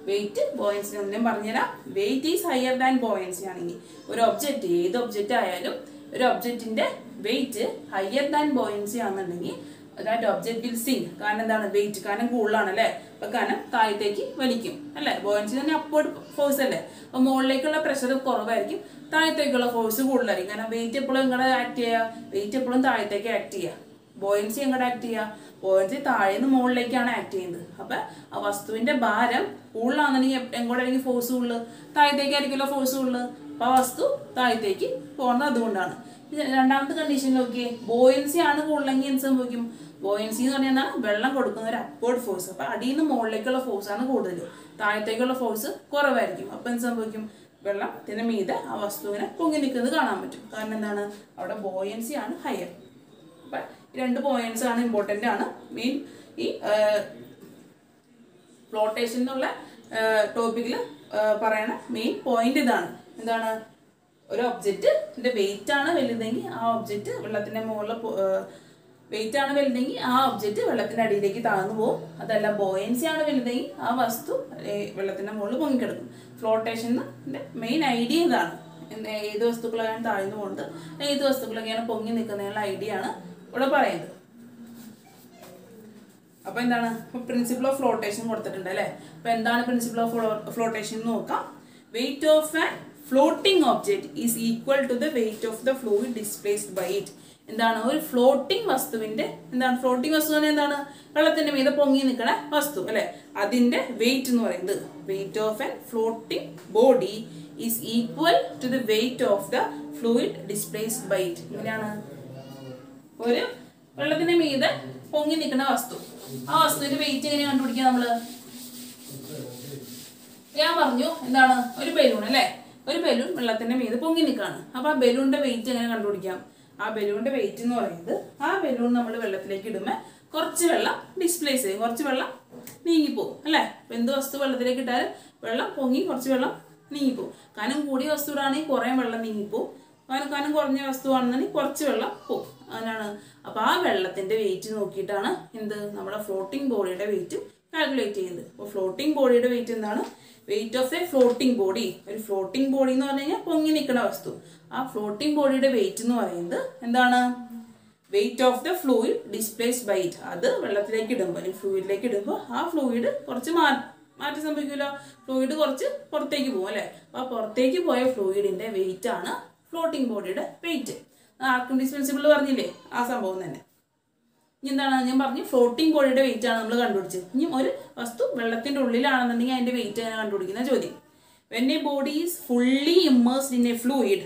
വെയിറ്റ് ബോയൻസി ഒന്നും പറഞ്ഞുതരാം. Wait is higher than buoyancy ആണെങ്കിൽ ഒരു ഒബ്ജക്റ്റ്, ഏത് ഒബ്ജക്റ്റ് ആയാലും ഒരു ഒബ്ജക്റ്റിന്റെ വെയിറ്റ് ഹയർ ദാൻ ബോയൻസി ആണെന്നുണ്ടെങ്കിൽ ദാറ്റ് ഒബ്ജക്റ്റ് വിൽ സിങ്ക്. കാരണം എന്താണ്, വെയിറ്റ് കാരണം കൂടുതലാണ് അല്ലേ, അപ്പൊ കാരണം താഴത്തേക്ക് വലിക്കും അല്ലേ. ബോയൻസി തന്നെ അപ്വേർഡ് ഫോഴ്സ് അല്ലേ, അപ്പൊ മുകളിലേക്കുള്ള പ്രഷർ കുറവായിരിക്കും, താഴത്തേക്കുള്ള ഫോഴ്സ് കൂടുതലായിരിക്കും. കാരണം വെയിറ്റ് എപ്പോഴും ഇങ്ങോട്ട് ആക്ട് ചെയ്യുക, വെയിറ്റ് എപ്പോഴും താഴത്തേക്ക് ആക്ട് ചെയ്യുക. ബോയൻസി എങ്ങോട്ട് ആക്ട് ചെയ്യുക, ബോയൻസി താഴേന്ന് മുകളിലേക്കാണ് ആക്ട് ചെയ്യുന്നത്. അപ്പൊ ആ വസ്തുവിന്റെ ഭാരം കൂടുതലാണെന്നുണ്ടെങ്കിൽ എങ്ങോട്ടായിരിക്കും ഫോഴ്സ് കൂടുതൽ, താഴത്തേക്കായിരിക്കുമല്ലോ ഫോഴ്സ് കൂടുതൽ. അപ്പൊ ആ വസ്തു താഴത്തേക്ക് പോകുന്നത് അതുകൊണ്ടാണ്. രണ്ടാമത്തെ കണ്ടീഷൻ നോക്കിയേ, ബോയൻസി ആണ് കൂടുതലെങ്കിൽ എന്ത് സംഭവിക്കും, ബോയൻസി എന്ന് പറഞ്ഞാൽ എന്താണ്, വെള്ളം കൊടുക്കുന്ന ഒരു അപ്വേർഡ് ഫോഴ്സ്. അപ്പൊ അടിയിൽ നിന്ന് മുകളിലേക്കുള്ള ഫോഴ്സ് ആണ് കൂടുതൽ, താഴത്തേക്കുള്ള ഫോഴ്സ് കുറവായിരിക്കും. അപ്പൊ എന്ത് സംഭവിക്കും, വെള്ളത്തിന് മീതെ ആ വസ്തുവിനെ പൊങ്ങി നിൽക്കുന്നത് കാണാൻ പറ്റും. കാരണം എന്താണ്, അവിടെ ബോയൻസി ആണ് ഹയർ. അപ്പൊ രണ്ട് പോയിന്റ്സ് ആണ് ഇമ്പോർട്ടൻ്റ് ആണ്. മെയിൻ ഈ ഫ്ലോട്ടേഷൻ എന്നുള്ള ടോപ്പിക്കിൽ പറയണ മെയിൻ പോയിന്റ് ഇതാണ്. എന്താണ്, ഒരു ഒബ്ജക്റ്റിന്റെ വെയിറ്റ് ആണ് വലുതെങ്കിൽ ആ ഒബ്ജക്റ്റ് വെള്ളത്തിന്റെ മുകളിൽ, വെയിറ്റ് ആണ് വലുതെങ്കിൽ ആ ഒബ്ജക്റ്റ് വെള്ളത്തിന്റെ അടിയിലേക്ക് താഴ്ന്നു പോകും. അതല്ല ബോയൻസി ആണ് വലുതെങ്കിൽ ആ വസ്തു വെള്ളത്തിന്റെ മുകളിൽ പൊങ്ങിക്കിടക്കും. ഫ്ലോട്ടേഷന്റെ മെയിൻ ഐഡിയ ഇതാണ്. ഏത് വസ്തുക്കളൊക്കെയാണ് താഴ്ന്നു പോകുന്നത്, ഏത് വസ്തുക്കളൊക്കെയാണ് പൊങ്ങി നിൽക്കുന്നതിനുള്ള ഐഡിയ ആണ് ഇവിടെ പറയുന്നത്. അപ്പൊ എന്താണ്, പ്രിൻസിപ്പിൾ ഓഫ് ഫ്ലോട്ടേഷൻ കൊടുത്തിട്ടുണ്ട് അല്ലെ. അപ്പൊ എന്താണ് പ്രിൻസിപ്പിൾ ഓഫ് ഫ്ലോട്ടേഷൻ എന്ന് നോക്കാം. Weight of an floating object is equal to the weight of the fluid displaced by it. എന്താണ്, ഒരു ഫ്ലോട്ടിംഗ് വസ്തുവിന്റെ, എന്താണ് ഫ്ലോട്ടിംഗ് വസ്തു എന്താണ്, വെള്ളത്തിന്റെ മീതെ പൊങ്ങി നിൽക്കണ വസ്തു അല്ലെ, അതിന്റെ വെയിറ്റ് എന്ന് പറയുന്നത്, weight of an floating body is equal to the weight of the fluid displaced by it. എങ്ങനെയാണ്, ഒരു വെള്ളത്തിന്റെ മീതെ പൊങ്ങി നിൽക്കുന്ന വസ്തു, ആ വസ്തുവിന്റെ വെയിറ്റ് എങ്ങനെയാണ് കണ്ടുപിടിക്കുക നമ്മള്. ഞാൻ പറഞ്ഞു എന്താണ്, ഒരു ബലൂൺ അല്ലെ, ഒരു ബലൂൺ വെള്ളത്തിന്റെ മീതെ പൊങ്ങി നിൽക്കാണ്. അപ്പൊ ആ ബലൂണിന്റെ വെയിറ്റ് എങ്ങനെ കണ്ടുപിടിക്കാം, ആ ബലൂണിന്റെ വെയിറ്റ് എന്ന് പറയുന്നത്, ആ ബലൂൺ നമ്മൾ വെള്ളത്തിലേക്ക് ഇടുമ്പോൾ കുറച്ച് വെള്ളം ഡിസ്പ്ലേസ് ചെയ്യും, കുറച്ച് വെള്ളം നീങ്ങിപ്പോകും അല്ലെ. എന്ത് വസ്തു വെള്ളത്തിലേക്ക് ഇട്ടാലും വെള്ളം പൊങ്ങി കുറച്ച് വെള്ളം നീങ്ങിപ്പോകും. കനം കൂടിയ വസ്തു ഇടാണെങ്കിൽ കുറെ വെള്ളം നീങ്ങിപ്പോകും, കനം കുറഞ്ഞ വസ്തുവാണെന്നുണ്ടെങ്കിൽ കുറച്ച് വെള്ളം പോകും. അതിനാണ് അപ്പൊ ആ വെള്ളത്തിന്റെ വെയിറ്റ് നോക്കിയിട്ടാണ് എന്ത്, നമ്മുടെ ഫ്ലോട്ടിംഗ് ബോഡിയുടെ വെയിറ്റ് കാൽക്കുലേറ്റ് ചെയ്യുന്നത്. അപ്പോൾ ഫ്ലോട്ടിംഗ് ബോഡിയുടെ വെയിറ്റ് എന്താണ്, weight of a floating body. ഒരു ഫ്ലോട്ടിംഗ് ബോഡി എന്ന് പറഞ്ഞു കഴിഞ്ഞാൽ പൊങ്ങി നിൽക്കുന്ന വസ്തു. ആ ഫ്ലോട്ടിംഗ് ബോഡിയുടെ വെയിറ്റ് എന്ന് പറയുന്നത് എന്താണ്, weight of the fluid displaced by it. അത് വെള്ളത്തിലേക്ക് ഇടുമ്പോൾ, ഫ്ലൂയിഡിലേക്ക് ഇടുമ്പോൾ ആ ഫ്ലൂയിഡ് കുറച്ച് മാറ്റം സംഭവിക്കുമല്ലോ, ഫ്ലൂയിഡ് കുറച്ച് പുറത്തേക്ക് പോകും അല്ലെ. അപ്പൊ ആ പുറത്തേക്ക് പോയ ഫ്ലൂയിഡിന്റെ വെയിറ്റ് ആണ് ഫ്ലോട്ടിംഗ് ബോഡിയുടെ വെയിറ്റ്. ആർക്കിമിഡീസ് പ്രിൻസിപ്പിൾ പറഞ്ഞില്ലേ, ആ സംഭവം തന്നെ. ഇനി എന്താണ്, ഞാൻ പറഞ്ഞു ഫ്ലോട്ടിംഗ് ബോഡിയുടെ വെയിറ്റ് ആണ് നമ്മൾ കണ്ടുപിടിച്ചത്. ഇനി ഒരു വസ്തു വെള്ളത്തിന്റെ ഉള്ളിലാണെന്നുണ്ടെങ്കിൽ അതിന്റെ വെയിറ്റ് എങ്ങനെ കണ്ടുപിടിക്കുന്ന ചോദ്യം. When a body is fully immersed in A fluid,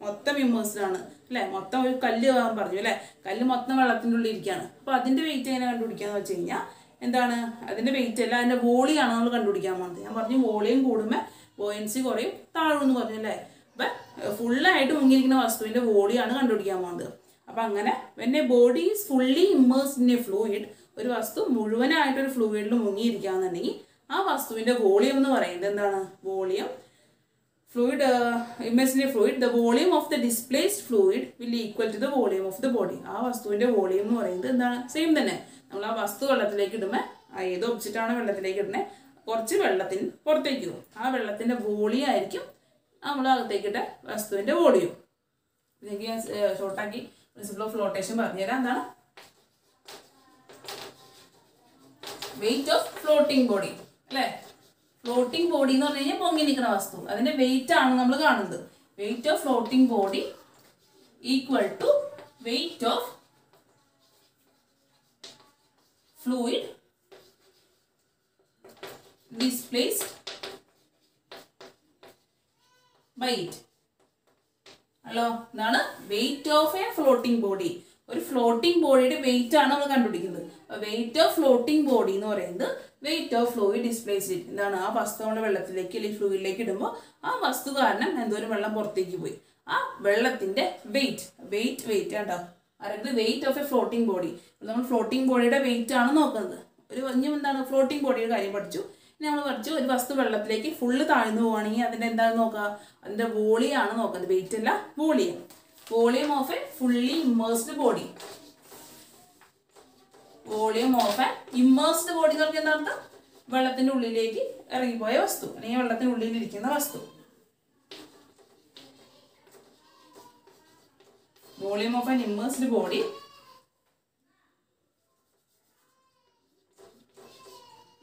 മൊത്തം ഇമ്മേഴ്സ്ഡ് ആണ് അല്ലെ, മൊത്തം ഒരു കല്ല് പറഞ്ഞു അല്ലെ, കല്ല് മൊത്തം വെള്ളത്തിന്റെ ഉള്ളിൽ ഇരിക്കുകയാണ്. അപ്പൊ അതിന്റെ വെയിറ്റ് എങ്ങനെ കണ്ടുപിടിക്കാന്ന് വെച്ച് കഴിഞ്ഞാൽ എന്താണ്, അതിന്റെ വെയിറ്റ് അല്ല, അതിന്റെ വോളിയാണ് നമ്മൾ കണ്ടുപിടിക്കാൻ പോകുന്നത്. ഞാൻ പറഞ്ഞു വോളിയം കൂടുമ്പോൾ ബോയൻസി കുറയും താഴുമെന്ന് പറഞ്ഞു അല്ലേ. അപ്പൊ ഫുള്ളായിട്ട് മുങ്ങിയിരിക്കുന്ന വസ്തുവിന്റെ വോളിയാണ് കണ്ടുപിടിക്കാൻ പോകുന്നത്. അപ്പൊ അങ്ങനെ when a body is fully immersed in a fluid, ഒരു വസ്തു മുഴുവനായിട്ട് ഒരു ഫ്ലൂയിഡിൽ മുങ്ങിയിരിക്കുകയാണെന്നുണ്ടെങ്കിൽ ആ വസ്തുവിന്റെ വോളിയം എന്ന് പറയുന്നത് എന്താണ്, volume fluid immersed in a fluid, the volume of the displaced fluid will equal to the volume of the body. ആ വസ്തുവിന്റെ വോളിയം എന്ന് പറയുന്നത് എന്താണ്, സെയിം തന്നെ. നമ്മൾ ആ വസ്തു വെള്ളത്തിലേക്ക് ഇടുമ്പോൾ, ഏത് ഒബ്ജക്റ്റ് ആണ് വെള്ളത്തിലേക്ക് ഇടുന്നത്, കുറച്ച് വെള്ളത്തിന് പുറത്തേക്ക് പോകും. ആ വെള്ളത്തിന്റെ വോളിയം ആയിരിക്കും നമ്മൾ അകത്തേക്കിട്ട വസ്തുവിൻ്റെ വോളിയം. ഇതിലേക്ക് ഞാൻ ഷോർട്ടാക്കി പ്രിൻസിപ്പിൾ ഓഫ് ഫ്ലോട്ടേഷൻ പറഞ്ഞുതരാം. എന്താണ് വെയിറ്റ് ഓഫ് ഫ്ലോട്ടിംഗ് ബോഡി അല്ലേ? ഫ്ലോട്ടിംഗ് ബോഡി എന്ന് പറഞ്ഞു കഴിഞ്ഞാൽ പൊങ്ങി നിൽക്കുന്ന വസ്തു, അതിന്റെ വെയിറ്റ് ആണ് നമ്മൾ കാണുന്നത്. Weight of floating body equal to weight of fluid displaced by it. Hello, എന്താണ് weight of a floating body? ഒരു ഫ്ലോട്ടിംഗ് ബോഡിയുടെ വെയിറ്റ് ആണ് നമ്മൾ കണ്ടുപിടിക്കുന്നത്. വെയിറ്റ് ഓഫ് ഫ്ലോട്ടിംഗ് ബോഡി എന്ന് പറയുന്നത് വെയിറ്റ് ഓഫ് ഫ്ലൂയിഡ് ഡിസ്പ്ലേസ്ഡ്. എന്താണ് ആ വസ്തു നമ്മൾ വെള്ളത്തിലേക്ക് അല്ലെങ്കിൽ ഫ്ലൂയിഡിലേക്ക് ഇടുമ്പോൾ ആ വസ്തു കാരണം എന്തോരം വെള്ളം പുറത്തേക്ക് പോയി, ആ വെള്ളത്തിന്റെ വെയിറ്റ് കേട്ടോ. ആരെങ്കിലും wait of a floating body, നമ്മൾ ഫ്ലോട്ടിംഗ് ബോഡിയുടെ വെയിറ്റ് ആണ് നോക്കുന്നത്. ഒരു ഇനിയും എന്താണ് ഫ്ലോട്ടിംഗ് ബോഡിയുടെ കാര്യം പഠിച്ചു. ഇനി നമ്മൾ പഠിച്ചു ഒരു വസ്തു വെള്ളത്തിലേക്ക് ഫുള്ള് താഴ്ന്നു പോവുകയാണെങ്കിൽ അതിന്റെ എന്താണെന്ന് നോക്കുക, അതിന്റെ വോളിയം ആണ് നോക്കുന്നത്. വെയിറ്റ് അല്ല, volume. Volume of A fully immersed body. Volume of A immersed body എന്ന് പറഞ്ഞാൽ എന്താ അർത്ഥം? വെള്ളത്തിന്റെ ഉള്ളിലേക്ക് ഇറങ്ങിപ്പോയ വസ്തു അല്ലെങ്കിൽ വെള്ളത്തിനുള്ളിൽ ഇരിക്കുന്ന വസ്തു. Volume of an immersed body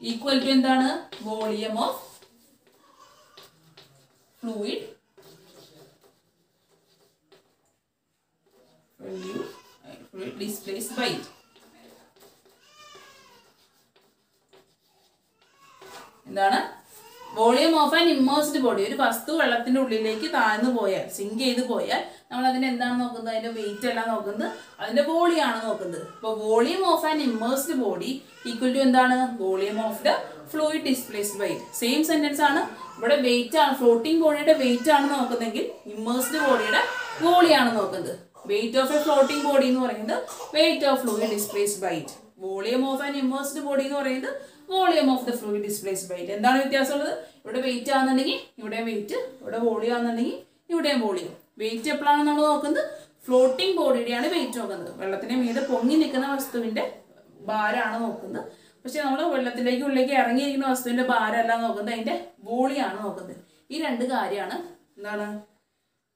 equal to എന്താണ്? Volume of fluid displaced by it. എന്താണ് volume of an immersed body? ഒരു വസ്തു വെള്ളത്തിന്റെ ഉള്ളിലേക്ക് താഴ്ന്നു പോയാൽ, സിങ്ക് ചെയ്ത് പോയാൽ നമ്മൾ അതിന് എന്താണ് നോക്കുന്നത്? അതിന്റെ വെയിറ്റ് അല്ല നോക്കുന്നത്, അതിന്റെ വോളിയം ആണ് നോക്കുന്നത്. അപ്പോൾ volume of an immersed body equal to എന്താണ്? Volume of the fluid displaced by it. Same sentence ആണ്. ഇവിടെ വെയിറ്റ് ആണ്, ഫ്ലോട്ടിംഗ് ബോഡിയുടെ വെയിറ്റ് ആണ് നോക്കുന്നതെങ്കിൽ ഇമ്മേഴ്സ്ഡ് ബോഡിയുടെ വോളിയം ആണ് നോക്കുന്നത്. Weight of a floating body എന്ന് പറയുന്നത് weight of fluid displaced by it. Volume of an immersed body എന്ന് പറയുന്നത് volume of the fluid displaced by it. എന്താണ് വ്യത്യാസമുള്ളത്? ഇവിടെ വെയിറ്റ് ആണെന്നുണ്ടെങ്കിൽ ഇവിടെ വെയിറ്റ്, ഇവിടെ വോളിയം ആണെന്നുണ്ടെങ്കിൽ ഇവിടെയും വോളിയം. വെയിറ്റ് എപ്പോഴാണ് നമ്മൾ നോക്കുന്നത്? ഫ്ലോട്ടിംഗ് ബോഡിയുടെയാണ് വെയിറ്റ് നോക്കുന്നത്. വെള്ളത്തിന് മീതെ പൊങ്ങി നിൽക്കുന്ന വസ്തുവിന്റെ ഭാരമാണ് നോക്കുന്നത്. പക്ഷെ നമ്മൾ വെള്ളത്തിലേക്ക് ഉള്ളിലേക്ക് ഇറങ്ങിയിരിക്കുന്ന വസ്തുവിന്റെ ഭാരമല്ല നോക്കുന്നത്, അതിന്റെ വോളിയം ആണ് നോക്കുന്നത്. ഈ രണ്ട് കാര്യമാണ് എന്താണ്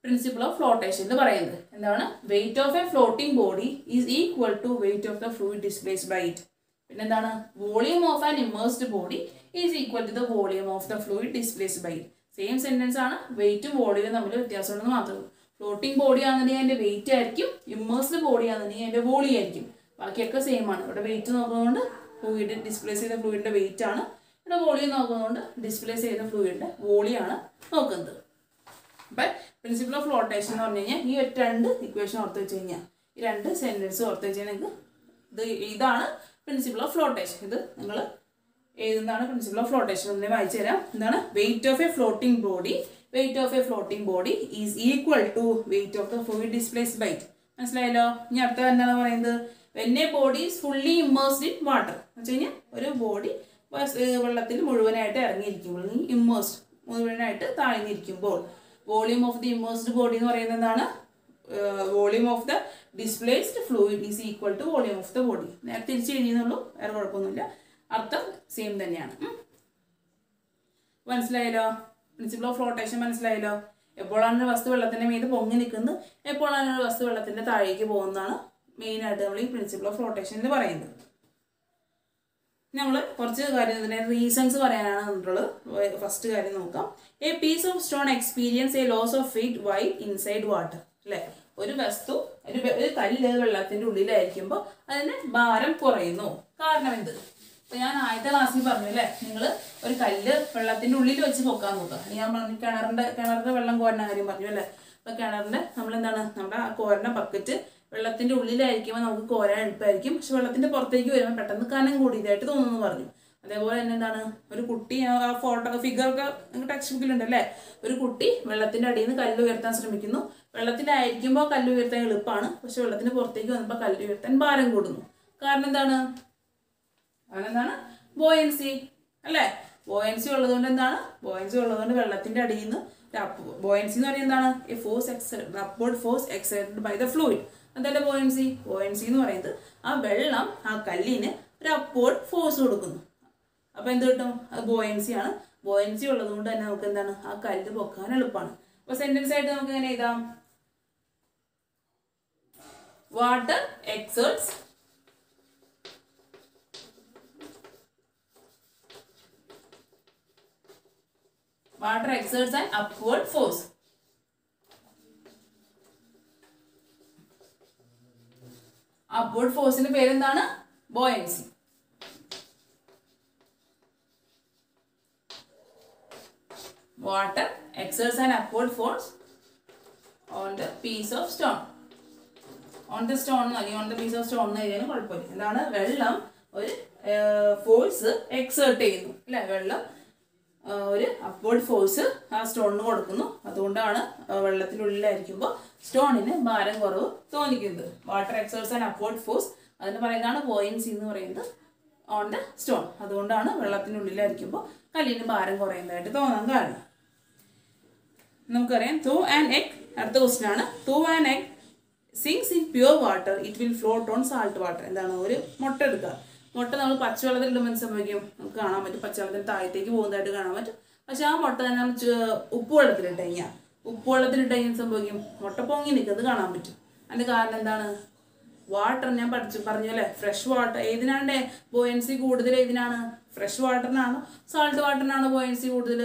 പ്രിൻസിപ്പിൾ ഓഫ് ഫ്ലോട്ടേഷൻ എന്ന് പറയുന്നത്. എന്താണ്? Weight of a floating body is equal to weight of the fluid displaced by it. പിന്നെ എന്താണ്? Volume of an immersed body is equal to the volume of the fluid displaced by it. Same sentence ആണ്. വെയിറ്റും വോളിയവും തമ്മിൽ വ്യത്യാസമുണ്ടെന്ന് മാത്രമേ. Floating body ആണെന്നുണ്ടെങ്കിൽ അതിന്റെ wait ആയിരിക്കും, immersed body ആണെന്നുണ്ടെങ്കിൽ അതിന്റെ വോളിയം ആയിരിക്കും. ബാക്കിയൊക്കെ സെയിം ആണ്. ഇവിടെ വെയിറ്റ് നോക്കുന്നതുകൊണ്ട് ഫ്ലൂയിഡ് ഡിസ്പ്ലേസ് ചെയ്ത ഫ്ലൂയിഡിന്റെ വെയിറ്റ് ആണ്, ഇവിടെ വോളിയം നോക്കുന്നതുകൊണ്ട് ഡിസ്പ്ലേസ് ചെയ്ത ഫ്ലൂയിഡിന്റെ വോളിയം ആണ് നോക്കുന്നത്. അപ്പം പ്രിൻസിപ്പിൾ ഓഫ് ഫ്ലോട്ടേഷൻ എന്ന് പറഞ്ഞു കഴിഞ്ഞാൽ ഈ രണ്ട് ഇക്വേഷൻ ഓർത്ത് വെച്ച് കഴിഞ്ഞാൽ, ഈ രണ്ട് സെന്റൻസ് ഓർത്ത് വെച്ച് കഴിഞ്ഞാൽ നിങ്ങൾക്ക് ഇതാണ് പ്രിൻസിപ്പിൾ ഓഫ് ഫ്ലോട്ടേഷൻ. ഇത് നിങ്ങൾ എഴുതുന്നതാണ് പ്രിൻസിപ്പിൾ ഓഫ് ഫ്ലോട്ടേഷൻ. ഒന്ന് വായിച്ചു തരാം. എന്താണ്? Weight of a floating body, weight of a floating body is equal to weight of the fluid displaced by it. മനസ്സിലായല്ലോ? ഇനി അടുത്ത എന്താണ് പറയുന്നത്? When a body is fully immersed in water എന്ന് വെച്ച് കഴിഞ്ഞാൽ ഒരു ബോഡി വെള്ളത്തിൽ മുഴുവനായിട്ട് ഇറങ്ങിയിരിക്കുമ്പോൾ, ഇമ്മേഴ്സ്ഡ് മുഴുവനായിട്ട് താഴ്ന്നിരിക്കുമ്പോൾ, volume of the immersed body എന്ന് പറയുന്നത് എന്താണ്? Volume of the displaced fluid is equal to volume of the body. നേരെ തിരിച്ച് എഴുതിയെന്നുള്ളൂ, വേറെ കുഴപ്പമൊന്നുമില്ല. അർത്ഥം സെയിം തന്നെയാണ്. മനസ്സിലായല്ലോ? പ്രിൻസിപ്പിൾ ഓഫ് ഫ്ലോട്ടേഷൻ മനസ്സിലായല്ലോ? എപ്പോഴാണ് ഒരു വസ്തു വെള്ളത്തിന്റെ മീത് പൊങ്ങി നിൽക്കുന്നത്, എപ്പോഴാണ് ഒരു വസ്തു വെള്ളത്തിന്റെ താഴേക്ക് പോകുന്നതാണ് മെയിനായിട്ട് നമ്മൾ ഈ പ്രിൻസിപ്പിൾ ഓഫ് ഫ്ലോട്ടേഷനിൽ പറയുന്നത്. നമ്മൾ കുറച്ച് കാര്യം ഇതിന്റെ റീസൺസ് പറയാനാണ് വന്നിട്ടുള്ളത്. ഫസ്റ്റ് കാര്യം നോക്കാം. A piece of stone experience a loss of weight while inside water. അല്ലെ, ഒരു വസ്തു ഒരു കല്ല് വെള്ളത്തിന്റെ ഉള്ളിലായിരിക്കുമ്പോൾ അതിന് ഭാരം കുറയുന്നു. കാരണം എന്ത്? ഇപ്പൊ ഞാൻ ആദ്യത്തെ ക്ലാസ്സിൽ പറഞ്ഞു അല്ലേ, നിങ്ങൾ ഒരു കല്ല് വെള്ളത്തിന്റെ ഉള്ളിൽ വെച്ച് പൊക്കാൻ നോക്കുക. ഞാൻ പറഞ്ഞു കിണറിന്റെ വെള്ളം കോരുന്ന കാര്യം പറഞ്ഞു അല്ലേ. അപ്പൊ കിണറിന്റെ നമ്മളെന്താണ്, നമ്മുടെ ആ കോരുന്ന ബക്കറ്റ് വെള്ളത്തിന്റെ ഉള്ളിലായിരിക്കുമ്പോൾ നമുക്ക് കോരാൻ എളുപ്പമായിരിക്കും. പക്ഷെ വെള്ളത്തിന്റെ പുറത്തേക്ക് വരുമ്പോൾ പെട്ടെന്ന് കനം കൂടിയതായിട്ട് തോന്നുന്നു പറഞ്ഞു. അതേപോലെ തന്നെ എന്താണ്, ഒരു കുട്ടി ആ ഫോട്ടോ ഫിഗറൊക്കെ ടെക്സ്റ്റ് ബുക്കിലുണ്ട് അല്ലേ. ഒരു കുട്ടി വെള്ളത്തിന്റെ അടിയിൽ നിന്ന് കല്ല് ഉയർത്താൻ ശ്രമിക്കുന്നു. വെള്ളത്തിലായിരിക്കുമ്പോൾ കല്ല് ഉയർത്താൻ എളുപ്പമാണ്, പക്ഷെ വെള്ളത്തിന് പുറത്തേക്ക് വന്നപ്പോൾ കല്ല് ഉയർത്താൻ ഭാരം കൂടുന്നു. കാരണം എന്താണ്? ബോയൻസി അല്ലേ. ബോയൻസി ഉള്ളതുകൊണ്ട് എന്താണ്? ബോയൻസി ഉള്ളതുകൊണ്ട് വെള്ളത്തിന്റെ അടിയിൽ നിന്ന് ബോയൻസി എന്ന് പറയുന്നത് എന്താണ്? A force exerted, upward force exerted by the fluid. അതല്ല ബോയൻസി. ബോയൻസി എന്ന് പറയുന്നത് ആ വെള്ളം ആ കല്ലിന് ഒരു അപ്വേർഡ് ഫോഴ്സ് കൊടുക്കുന്നു. അപ്പൊ എന്ത് കിട്ടും? അത് ബോയൻസി ആണ്. ബോയൻസി ഉള്ളത് കൊണ്ട് തന്നെ നമുക്ക് എന്താണ്, ആ കല്ല് പൊക്കാൻ എളുപ്പമാണ്. അപ്പോൾ സെന്റൻസ് ആയിട്ട് നമുക്ക് എങ്ങനെ എഴുതാം? Water exerts an upward force. Upward force ന്റെ പേരെന്താണ്? buoyancy. Water exerts an upward force on the piece of stone. On the stone അല്ലെങ്കിൽ on the piece of stone എന്ന് എഴുതിയാലും കുഴപ്പമില്ല. എന്താണ്? വെള്ളം ഒരു ഫോഴ്സ് എക്സേർട്ട് ചെയ്യുന്നു അല്ലേ? വെള്ളം ഒരു അപ്വേർഡ് ഫോഴ്സ് ആ സ്റ്റോണിന് കൊടുക്കുന്നു. അതുകൊണ്ടാണ് വെള്ളത്തിനുള്ളിലായിരിക്കുമ്പോൾ സ്റ്റോണിന് ഭാരം കുറവ് തോന്നിക്കുന്നത്. Water exerts and upward force അതിന് പറയുന്നതാണ് ബോയൻസി എന്ന് പറയുന്നത് ഓൺ ദ സ്റ്റോൺ. അതുകൊണ്ടാണ് വെള്ളത്തിനുള്ളിലായിരിക്കുമ്പോൾ കല്ലിന് ഭാരം കുറയുന്നതായിട്ട് തോന്നാൻ കാരണം. നമുക്കറിയാം ത്രൂ ആൻ എഗ്. അടുത്ത ക്വസ്റ്റ്യൻ ആണ് through an egg sings in pure water it will float on salt water. എന്താണ്? ഒരു മുട്ട എടുക്കുക. മുട്ട നമ്മൾ പച്ചവെള്ളത്തിൽ ഇടുമ്പോൾ സംഭവിക്കും നമുക്ക് കാണാൻ പറ്റും, പച്ചവെള്ളത്തിന് താഴത്തേക്ക് പോകുന്നതായിട്ട് കാണാൻ പറ്റും. പക്ഷെ ആ മുട്ട തന്നെ നമ്മൾ ഉപ്പ് വെള്ളത്തിലിട്ട് കഴിഞ്ഞാൽ സംഭവിക്കും മുട്ട പൊങ്ങി നിൽക്കുന്നത് കാണാൻ പറ്റും. അതിൻ്റെ കാരണം എന്താണ്? വാട്ടർ ഞാൻ പറഞ്ഞു അല്ലേ, ഫ്രഷ് വാട്ടർ. ഏതിനാണ് ബോയൻസി കൂടുതൽ? ഏതിനാണ്? ഫ്രഷ് വാട്ടറിനാണോ സാൾട്ട് വാട്ടറിനാണോ ബോയൻസി കൂടുതൽ?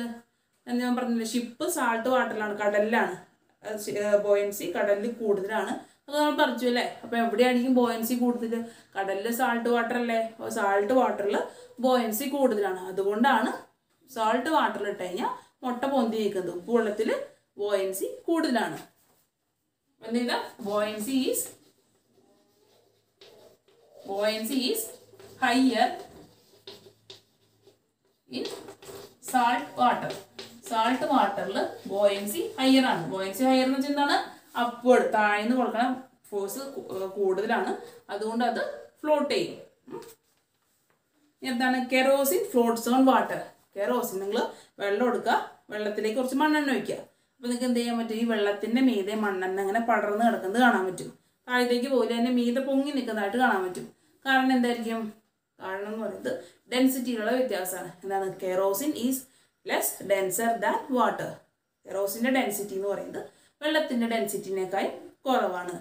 എന്ന് ഞാൻ പറഞ്ഞില്ലേ, ഷിപ്പ് സാൾട്ട് വാട്ടറിലാണ്, കടലിലാണ് ബോയൻസി, കടലിൽ കൂടുതലാണ്. അത് നമ്മൾ പറഞ്ഞു അല്ലേ. അപ്പോൾ എവിടെയായിരിക്കും ബോയൻസി കൂടുതൽ? കടലിൽ സാൾട്ട് വാട്ടർ അല്ലേ. അപ്പോൾ സാൾട്ട് വാട്ടറിൽ ബോയൻസി കൂടുതലാണ്. അതുകൊണ്ടാണ് സാൾട്ട് വാട്ടറിൽ ഇട്ട് കഴിഞ്ഞാൽ മുട്ട പൊന്തി നിൽക്കുന്നത്. ഉപ്പ് വെള്ളത്തിൽ ബോയൻസി കൂടുതലാണ്. എന്ത് ചെയ്താൽ buoyancy is higher in salt water. Salt വാട്ടറിൽ ബോയൻസി ഹയർ ആണ്. ബോയൻസി ഹയർ എന്ന് വെച്ചാൽ എന്താണ്? അപ്വേർഡ്, താഴ്ന്ന് കൊടുക്കണം ഫോഴ്സ് കൂടുതലാണ്. അതുകൊണ്ട് അത് ഫ്ലോട്ട് ചെയ്യും. എന്താണ്? Kerosene floats on water. Kerosene നിങ്ങൾ വെള്ളം എടുക്കുക, വെള്ളത്തിലേക്ക് കുറച്ച് മണ്ണെണ്ണ ഒഴിക്കുക. അപ്പോൾ നിങ്ങൾക്ക് എന്ത് ചെയ്യാൻ പറ്റും? ഈ വെള്ളത്തിൻ്റെ മീതെ മണ്ണെണ്ണ അങ്ങനെ പടർന്ന് കിടക്കുന്നത് കാണാൻ പറ്റും. താഴത്തേക്ക് പോലും അതിൻ്റെ മീതെ പൊങ്ങി നിൽക്കുന്നതായിട്ട് കാണാൻ പറ്റും. കാരണം എന്തായിരിക്കും? കാരണം എന്ന് പറയുന്നത് ഡെൻസിറ്റിയിലുള്ള വ്യത്യാസമാണ്. എന്താണ്? Kerosene is less denser than water. കെറോസിൻ്റെ ഡെൻസിറ്റി എന്ന് പറയുന്നത് വെള്ളത്തിൻ്റെ ഡെൻസിറ്റിനേക്കാൾ കുറവാണ്.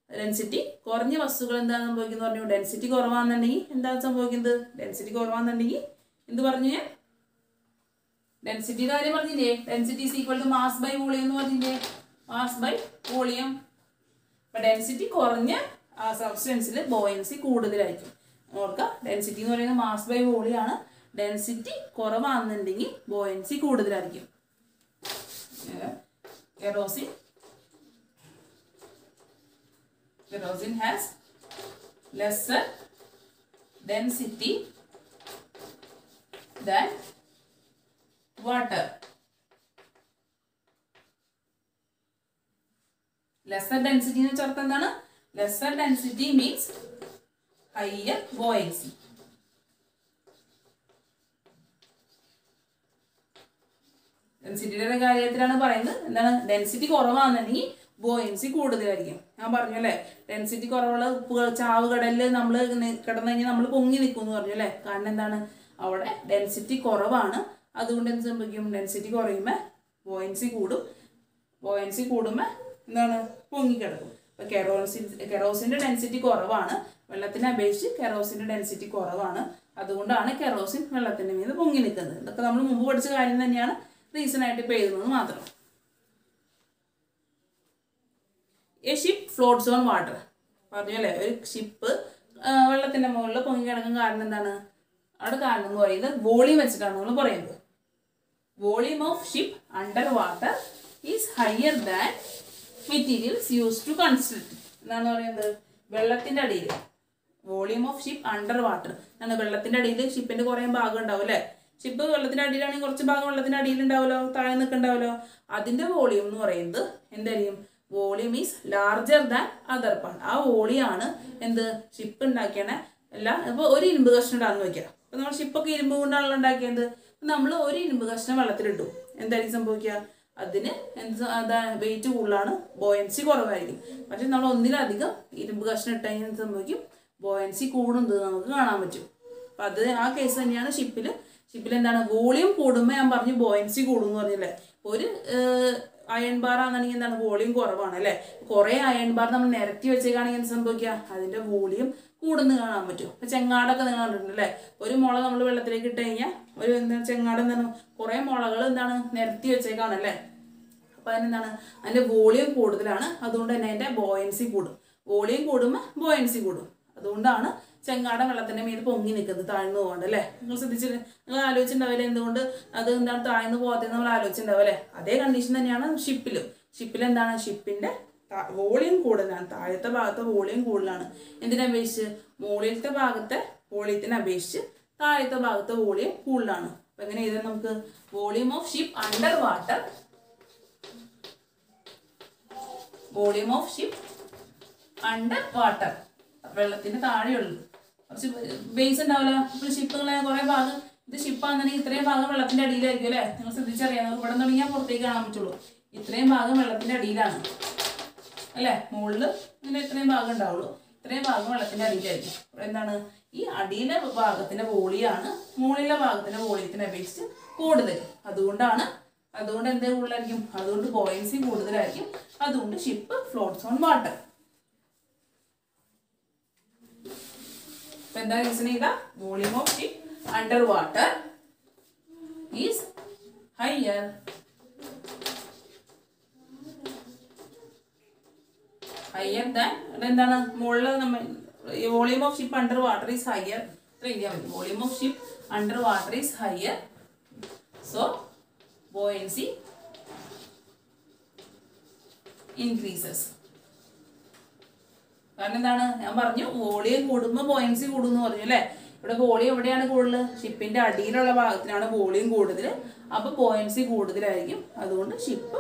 ഡെൻസിറ്റി കുറഞ്ഞ വസ്തുക്കൾ എന്താണ് സംഭവിക്കുന്നത് പറഞ്ഞു? ഡെൻസിറ്റി കുറവാണെന്നുണ്ടെങ്കിൽ എന്താണ് സംഭവിക്കുന്നത്? ഡെൻസിറ്റി കുറവാണെന്നുണ്ടെങ്കിൽ എന്ത് പറഞ്ഞു ഞാൻ? ഡെൻസിറ്റിയുടെ കാര്യം പറഞ്ഞില്ലേ? Density is equal to mass by volume എന്ന് പറഞ്ഞില്ലേ? Mass by volume. അപ്പം ഡെൻസിറ്റി കുറഞ്ഞ ആ സബ്സ്റ്റൻസിൽ ബോയൻസി കൂടുതലായിരിക്കും. ഓർക്കുക, ഡെൻസിറ്റി എന്ന് പറയുന്നത് മാസ് ബൈ വോളിയം ആണ്. ഡെൻസിറ്റി കുറവാണെന്നുണ്ടെങ്കിൽ ബോയൻസി കൂടുതലായിരിക്കും. Kerosene has lesser density than water. Lesser density എന്ന് വെച്ചാൽ എന്താണ്? Lesser density means higher buoyancy. ഡെൻസിറ്റിയുടെ കാര്യത്തിലാണ് പറയുന്നത്. എന്താണ്? ഡെൻസിറ്റി കുറവാണെന്നുണ്ടെങ്കിൽ ബോയൻസി കൂടുതലായിരിക്കും. ഞാൻ പറഞ്ഞു അല്ലേ, ഡെൻസിറ്റി കുറവുള്ള ഉപ്പുകൾ ചാവ് കടലിൽ നമ്മൾ കിടന്നു കഴിഞ്ഞാൽ നമ്മൾ പൊങ്ങി നിൽക്കും എന്ന് പറഞ്ഞു അല്ലേ. കാരണം എന്താണ്? അവിടെ ഡെൻസിറ്റി കുറവാണ്. അതുകൊണ്ട് എന്ത് സംഭവിക്കും? ഡെൻസിറ്റി കുറയുമ്പോൾ ബോയൻസി കൂടും. ബോയൻസി കൂടുമ്പോൾ എന്താണ്? പൊങ്ങിക്കിടക്കും. അപ്പോൾ കെറോസിൻ്റെ ഡെൻസിറ്റി കുറവാണ്. വെള്ളത്തിനെ അപേക്ഷിച്ച് കെറോസിൻ്റെ ഡെൻസിറ്റി കുറവാണ്. അതുകൊണ്ടാണ് കെറോസിൻ വെള്ളത്തിൻ്റെ മീത് പൊങ്ങി നിൽക്കുന്നത്. ഇതൊക്കെ നമ്മൾ മുമ്പ് പഠിച്ച കാര്യം തന്നെയാണ്, റീസൺ ആയിട്ട് ഇപ്പോൾ എഴുതുന്നത് മാത്രം. A ship floats on water പറഞ്ഞു അല്ലേ. ഒരു ഷിപ്പ് വെള്ളത്തിൻ്റെ മുകളിൽ പൊങ്ങി കിടക്കാൻ കാരണം എന്താണ്? അവിടെ കാരണം എന്ന് പറയുന്നത് വോളിയം വെച്ചിട്ടാണ് നമ്മൾ പറയുന്നത്. Volume of ship under water is higher than materials use to construct. എന്നാണ് പറയുന്നത്? വെള്ളത്തിൻ്റെ അടിയിൽ volume of ship under water ആണ്. വെള്ളത്തിൻ്റെ അടിയിൽ ഷിപ്പിൻ്റെ കുറേ ഭാഗം ഉണ്ടാവും അല്ലേ. ഷിപ്പ് വെള്ളത്തിൻ്റെ അടിയിലാണെങ്കിൽ കുറച്ച് ഭാഗം വെള്ളത്തിൻ്റെ അടിയിൽ ഉണ്ടാവുമല്ലോ, താഴെ നിൽക്കുന്നുണ്ടാവുമല്ലോ. അതിൻ്റെ വോളിയം എന്ന് പറയുന്നത് എന്തായിരിക്കും? Volume is larger than other part. ആ വോളിയാണ് എന്ത്? ഷിപ്പ് ഉണ്ടാക്കിയാണ് എല്ലാം. ഇപ്പോൾ ഒരു ഇരുമ്പ് കഷ്ണം ഇടാന്ന് വയ്ക്കുക. അപ്പോൾ നമ്മൾ ഷിപ്പൊക്കെ ഇരുമ്പ് കൊണ്ടാണല്ലോ ഉണ്ടാക്കിയത്. നമ്മൾ ഒരു ഇരുമ്പ് കഷ്ണം വെള്ളത്തിലിട്ടു, എന്തായിരിക്കും സംഭവിക്കുക? അതിന് വെയിറ്റ് കൂടുതലാണ്, ബോയൻസി കുറവായിരിക്കും. പക്ഷെ നമ്മൾ ഒന്നിലധികം ഇരുമ്പ് കഷ്ണം ഇട്ട് കഴിഞ്ഞാൽ എന്ത് സംഭവിക്കും? ബോയൻസി കൂടുന്നത് നമുക്ക് കാണാൻ പറ്റും. അപ്പം അത് ആ കേസ് തന്നെയാണ് ഷിപ്പിൽ എന്താണ്? വോളിയം കൂടുമ്പോൾ ഞാൻ പറഞ്ഞു ബോയൻസി കൂടും എന്ന് പറഞ്ഞില്ലേ. അയൺ ബാർ ആണെന്നുണ്ടെങ്കിൽ എന്താണ് വോളിയം കുറവാണ് അല്ലേ. കുറേ അയൺ ബാർ നമ്മൾ നിരത്തി വെച്ചേക്കാണെങ്കിൽ എന്ത് സംഭവിക്കുക, അതിൻ്റെ വോളിയം കൂടുന്ന കാണാൻ പറ്റും. ഇപ്പം ചെങ്ങാടൊക്കെ നിങ്ങൾ കണ്ടിട്ടുണ്ട് അല്ലേ. ഒരു മുള നമ്മൾ വെള്ളത്തിലേക്ക് ഇട്ട് കഴിഞ്ഞാൽ ഒരു എന്താ ചെങ്ങാട് എന്താണ് കുറേ മുളകൾ എന്താണ് നിരത്തി വെച്ചേക്കാണല്ലേ. അപ്പോൾ അതിനെന്താണ് അതിൻ്റെ വോളിയം കൂടുതലാണ്, അതുകൊണ്ട് തന്നെ അതിൻ്റെ ബോയൻസി കൂടും. വോളിയം കൂടുമ്പോൾ ബോയൻസി കൂടും. അതുകൊണ്ടാണ് ചെങ്ങാടം വെള്ളത്തിൻ്റെ മീത് പൊങ്ങി നിൽക്കുന്നത്, താഴ്ന്നു പോകണ്ട അല്ലേ. നിങ്ങൾ ശ്രദ്ധിച്ചിട്ട് നിങ്ങൾ ആലോചിച്ചിട്ടുണ്ടാവില്ലേ എന്തുകൊണ്ട് അത് എന്താണ് താഴ്ന്നു പോകാത്തത് നമ്മൾ ആലോചിച്ചിട്ടുണ്ടാവില്ലേ. അതേ കണ്ടീഷൻ തന്നെയാണ് ഷിപ്പിൽ എന്താണ് ഷിപ്പിൻ്റെ വോളിയം കൂടുതലാണ്, താഴത്തെ ഭാഗത്തെ വോളിയം കൂടുതലാണ്. എന്തിനപേക്ഷിച്ച് മുകളിലത്തെ ഭാഗത്തെ വോളിയത്തിനെ അപേക്ഷിച്ച് താഴത്തെ ഭാഗത്തെ വോളിയം കൂടുതലാണ്. അപ്പം എങ്ങനെ എഴുതാം നമുക്ക്, volume of ship under water, volume of ship under water, വെള്ളത്തിന് താഴെയുള്ളത്. കുറച്ച് ബേസ് ഉണ്ടാവില്ല. ഇപ്പോൾ ഷിപ്പുകളെ കുറേ ഭാഗം ഇത് ഷിപ്പാണെന്നുണ്ടെങ്കിൽ ഇത്രയും ഭാഗം വെള്ളത്തിൻ്റെ അടിയിലായിരിക്കും അല്ലേ. നിങ്ങൾ ശ്രദ്ധിച്ചറിയാം, ഇവിടെ തുടങ്ങിയാൽ പുറത്തേക്ക് കാണാൻ പറ്റുള്ളൂ. ഇത്രയും ഭാഗം വെള്ളത്തിൻ്റെ അടിയിലാണ് അല്ലേ. മുകളിൽ ഇങ്ങനെ ഇത്രയും ഭാഗം ഉണ്ടാവുള്ളൂ, ഇത്രയും ഭാഗം വെള്ളത്തിൻ്റെ അടിയിലായിരിക്കും. ഇവിടെ എന്താണ് ഈ അടിയിലെ ഭാഗത്തിൻ്റെ വോളിയാണ് മുകളിലെ ഭാഗത്തിൻ്റെ വോളിയത്തിനെ അപേക്ഷിച്ച് കൂടുതൽ. അതുകൊണ്ട് എന്ത് കൂടുതലായിരിക്കും, അതുകൊണ്ട് ബോയൻസി കൂടുതലായിരിക്കും. അതുകൊണ്ട് ഷിപ്പ് ഫ്ലോട്ട്സ് ഓൺ വാട്ടർ. ഇപ്പം എന്താ റീസൺ ചെയ്താ, volume of ship under water is higher than. എന്താണ് മുകളിൽ നമ്മൾ volume of ship under water is higher, ഇത്ര എഴുതിയാൽ മതി. Volume of ship under water is higher, so buoyancy increases. കാരണം എന്താണ് ഞാൻ പറഞ്ഞു, വോളിയം കൂടുമ്പോൾ ബോയൻസി കൂടുന്നു പറഞ്ഞു അല്ലേ. ഇവിടെ വോളിയം എവിടെയാണ് കൂടുതൽ, ഷിപ്പിന്റെ അടിയിലുള്ള ഭാഗത്തിനാണ് വോളിയം കൂടുതൽ, അപ്പോൾ ബോയൻസി കൂടുതലായിരിക്കും. അതുകൊണ്ട് ഷിപ്പ്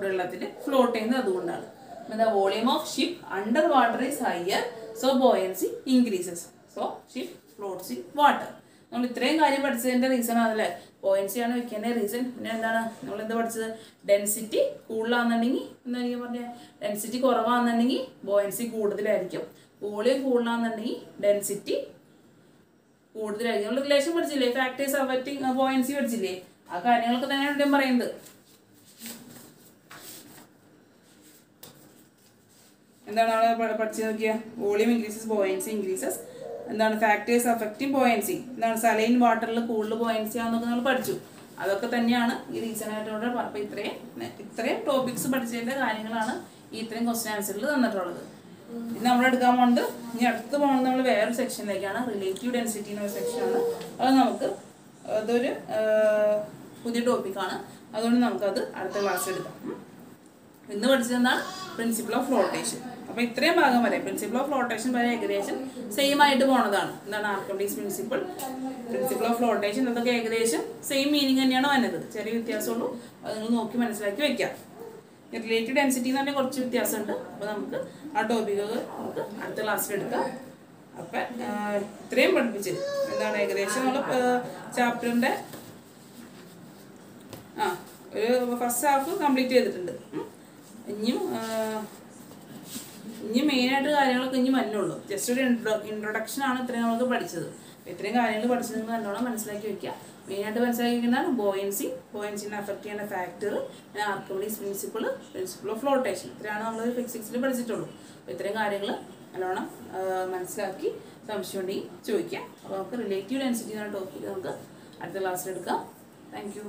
വെള്ളത്തിൽ ഫ്ലോട്ട് ചെയ്യുന്നത് അതുകൊണ്ടാണ്. എന്താ volume of ship under water is higher, so buoyancy increases, so ship floats in water. നമ്മൾ ഇത്രയും കാര്യം പഠിച്ചതിൻ്റെ റീസൺ ആണല്ലേ, ബോയൻസിയാണ് വെക്കേണ്ട റീസൺ. പിന്നെ എന്താണ് നമ്മൾ എന്താ പഠിച്ചത്, ഡെൻസിറ്റി കൂടുതലാണെന്നുണ്ടെങ്കിൽ എന്തായിരിക്കും പറഞ്ഞാൽ, ഡെൻസിറ്റി കുറവാണെന്നുണ്ടെങ്കിൽ ബോയൻസി കൂടുതലായിരിക്കും. വോളിയം കൂടുതലാണെന്നുണ്ടെങ്കിൽ ഡെൻസിറ്റി കൂടുതലായിരിക്കും. നമ്മൾ റിലേഷൻ പഠിച്ചില്ലേ, ഫാക്ടേഴ്സ് അഫക്റ്റിംഗ് ബോയൻസി പഠിച്ചില്ലേ, ആ കാര്യങ്ങളൊക്കെ തന്നെയാണ് ഇവിടെ പറയുന്നത്. എന്താണ് അവിടെ പഠിച്ചു നോക്കിയാൽ, വോളിയം ഇൻക്രീസസ് ബോയൻസി ഇൻക്രീസസ്. എന്താണ് ഫാക്ടേഴ്സ് അഫക്റ്റിംഗ് ബോയൻസി, എന്താണ് സലൈൻ വാട്ടറിൽ കൂടുതൽ ബോയൻസി ആണെന്നൊക്കെ നമ്മൾ പഠിച്ചു. അതൊക്കെ തന്നെയാണ് ഈ റീസൺ ആയിട്ടോടെ. അപ്പോൾ ഇത്രയും ടോപ്പിക്സ് പഠിച്ചതിൻ്റെ കാര്യങ്ങളാണ് ഈ ഇത്രയും ക്വസ്റ്റ്യൻ ആൻസറിൽ തന്നിട്ടുള്ളത്. ഇത് നമ്മൾ എടുക്കാൻ പോകുന്നത്, ഇനി അടുത്ത് പോകുന്നത് നമ്മൾ വേറൊരു സെക്ഷനിലേക്കാണ്, റിലേറ്റീവ് ഡെൻസിറ്റി എന്നൊരു സെക്ഷനാണ്. അതൊരു പുതിയ ടോപ്പിക്കാണ്, അതുകൊണ്ട് നമുക്കത് അടുത്ത ക്ലാസ്സിൽ എടുക്കാം. ഇന്ന് പഠിച്ചത് എന്താണ്, പ്രിൻസിപ്പിൾ ഓഫ് ഫ്ലോട്ടേഷൻ. അപ്പോൾ ഇത്രയും ഭാഗം വരെ പ്രിൻസിപ്പിൾ ഓഫ് ഫ്ലോട്ടേഷൻ വരെ ഏകദേശം സെയിം ആയിട്ട് പോണതാണ്. എന്താണ് ആർക്കിമിഡീസ് പ്രിൻസിപ്പിൾ ഓഫ് ഫ്ലോട്ടേഷൻ, അതൊക്കെ ഏകദേശം സെയിം മീനിങ് തന്നെയാണ് വന്നത്, ചെറിയ വ്യത്യാസമുള്ളൂ. അത് നിങ്ങൾ നോക്കി മനസ്സിലാക്കി വെക്കാം. റിലേറ്റീവ് ഡെൻസിറ്റി എന്ന് പറഞ്ഞാൽ കുറച്ച് വ്യത്യാസമുണ്ട്. അപ്പോൾ നമുക്ക് ആ ടോപ്പിക്കൊക്കെ നമുക്ക് അടുത്ത ക്ലാസ്സിൽ എടുക്കാം. അപ്പം ഇത്രയും പഠിപ്പിച്ച് എന്താണ് ഏകദേശം നമ്മൾ ചാപ്റ്ററിൻ്റെ ഒരു ഫസ്റ്റ് ഹാഫ് കംപ്ലീറ്റ് ചെയ്തിട്ടുണ്ട്. ഇനി മെയിനായിട്ട് കാര്യങ്ങളൊക്കെ ഇനി വരുന്നുള്ളൂ. ജസ്റ്റ് ഒരു ഇൻട്രൊഡക്ഷനാണ് ഇത്രയും നമുക്ക് പഠിച്ചത്. ഇത്രയും കാര്യങ്ങൾ പഠിച്ചത് നിങ്ങൾ നല്ലോണം മനസ്സിലാക്കി വെക്കുക. മെയിനായിട്ട് മനസ്സിലാക്കി വെക്കുന്നതാണ് ബോയൻസിനെ അഫക്റ്റ് ചെയ്യുന്ന ഫാക്ടർ, പിന്നെ ആർക്കിമിഡീസ് പ്രിൻസിപ്പിൾ ഓഫ് ഫ്ലോട്ടേഷൻ. ഇത്രയാണ് നമ്മൾ ഫിസിക്സിൽ പഠിച്ചിട്ടുള്ളൂ. അപ്പോൾ ഇത്രയും കാര്യങ്ങൾ നല്ലോണം മനസ്സിലാക്കി സംശയം ഉണ്ടെങ്കിൽ ചോദിക്കാം. അപ്പോൾ നമുക്ക് റിലേറ്റീവ് ഡെൻസിറ്റി എന്ന ടോപ്പിക്ക് നമുക്ക് അടുത്ത ക്ലാസ്സിലെടുക്കാം. Thank you.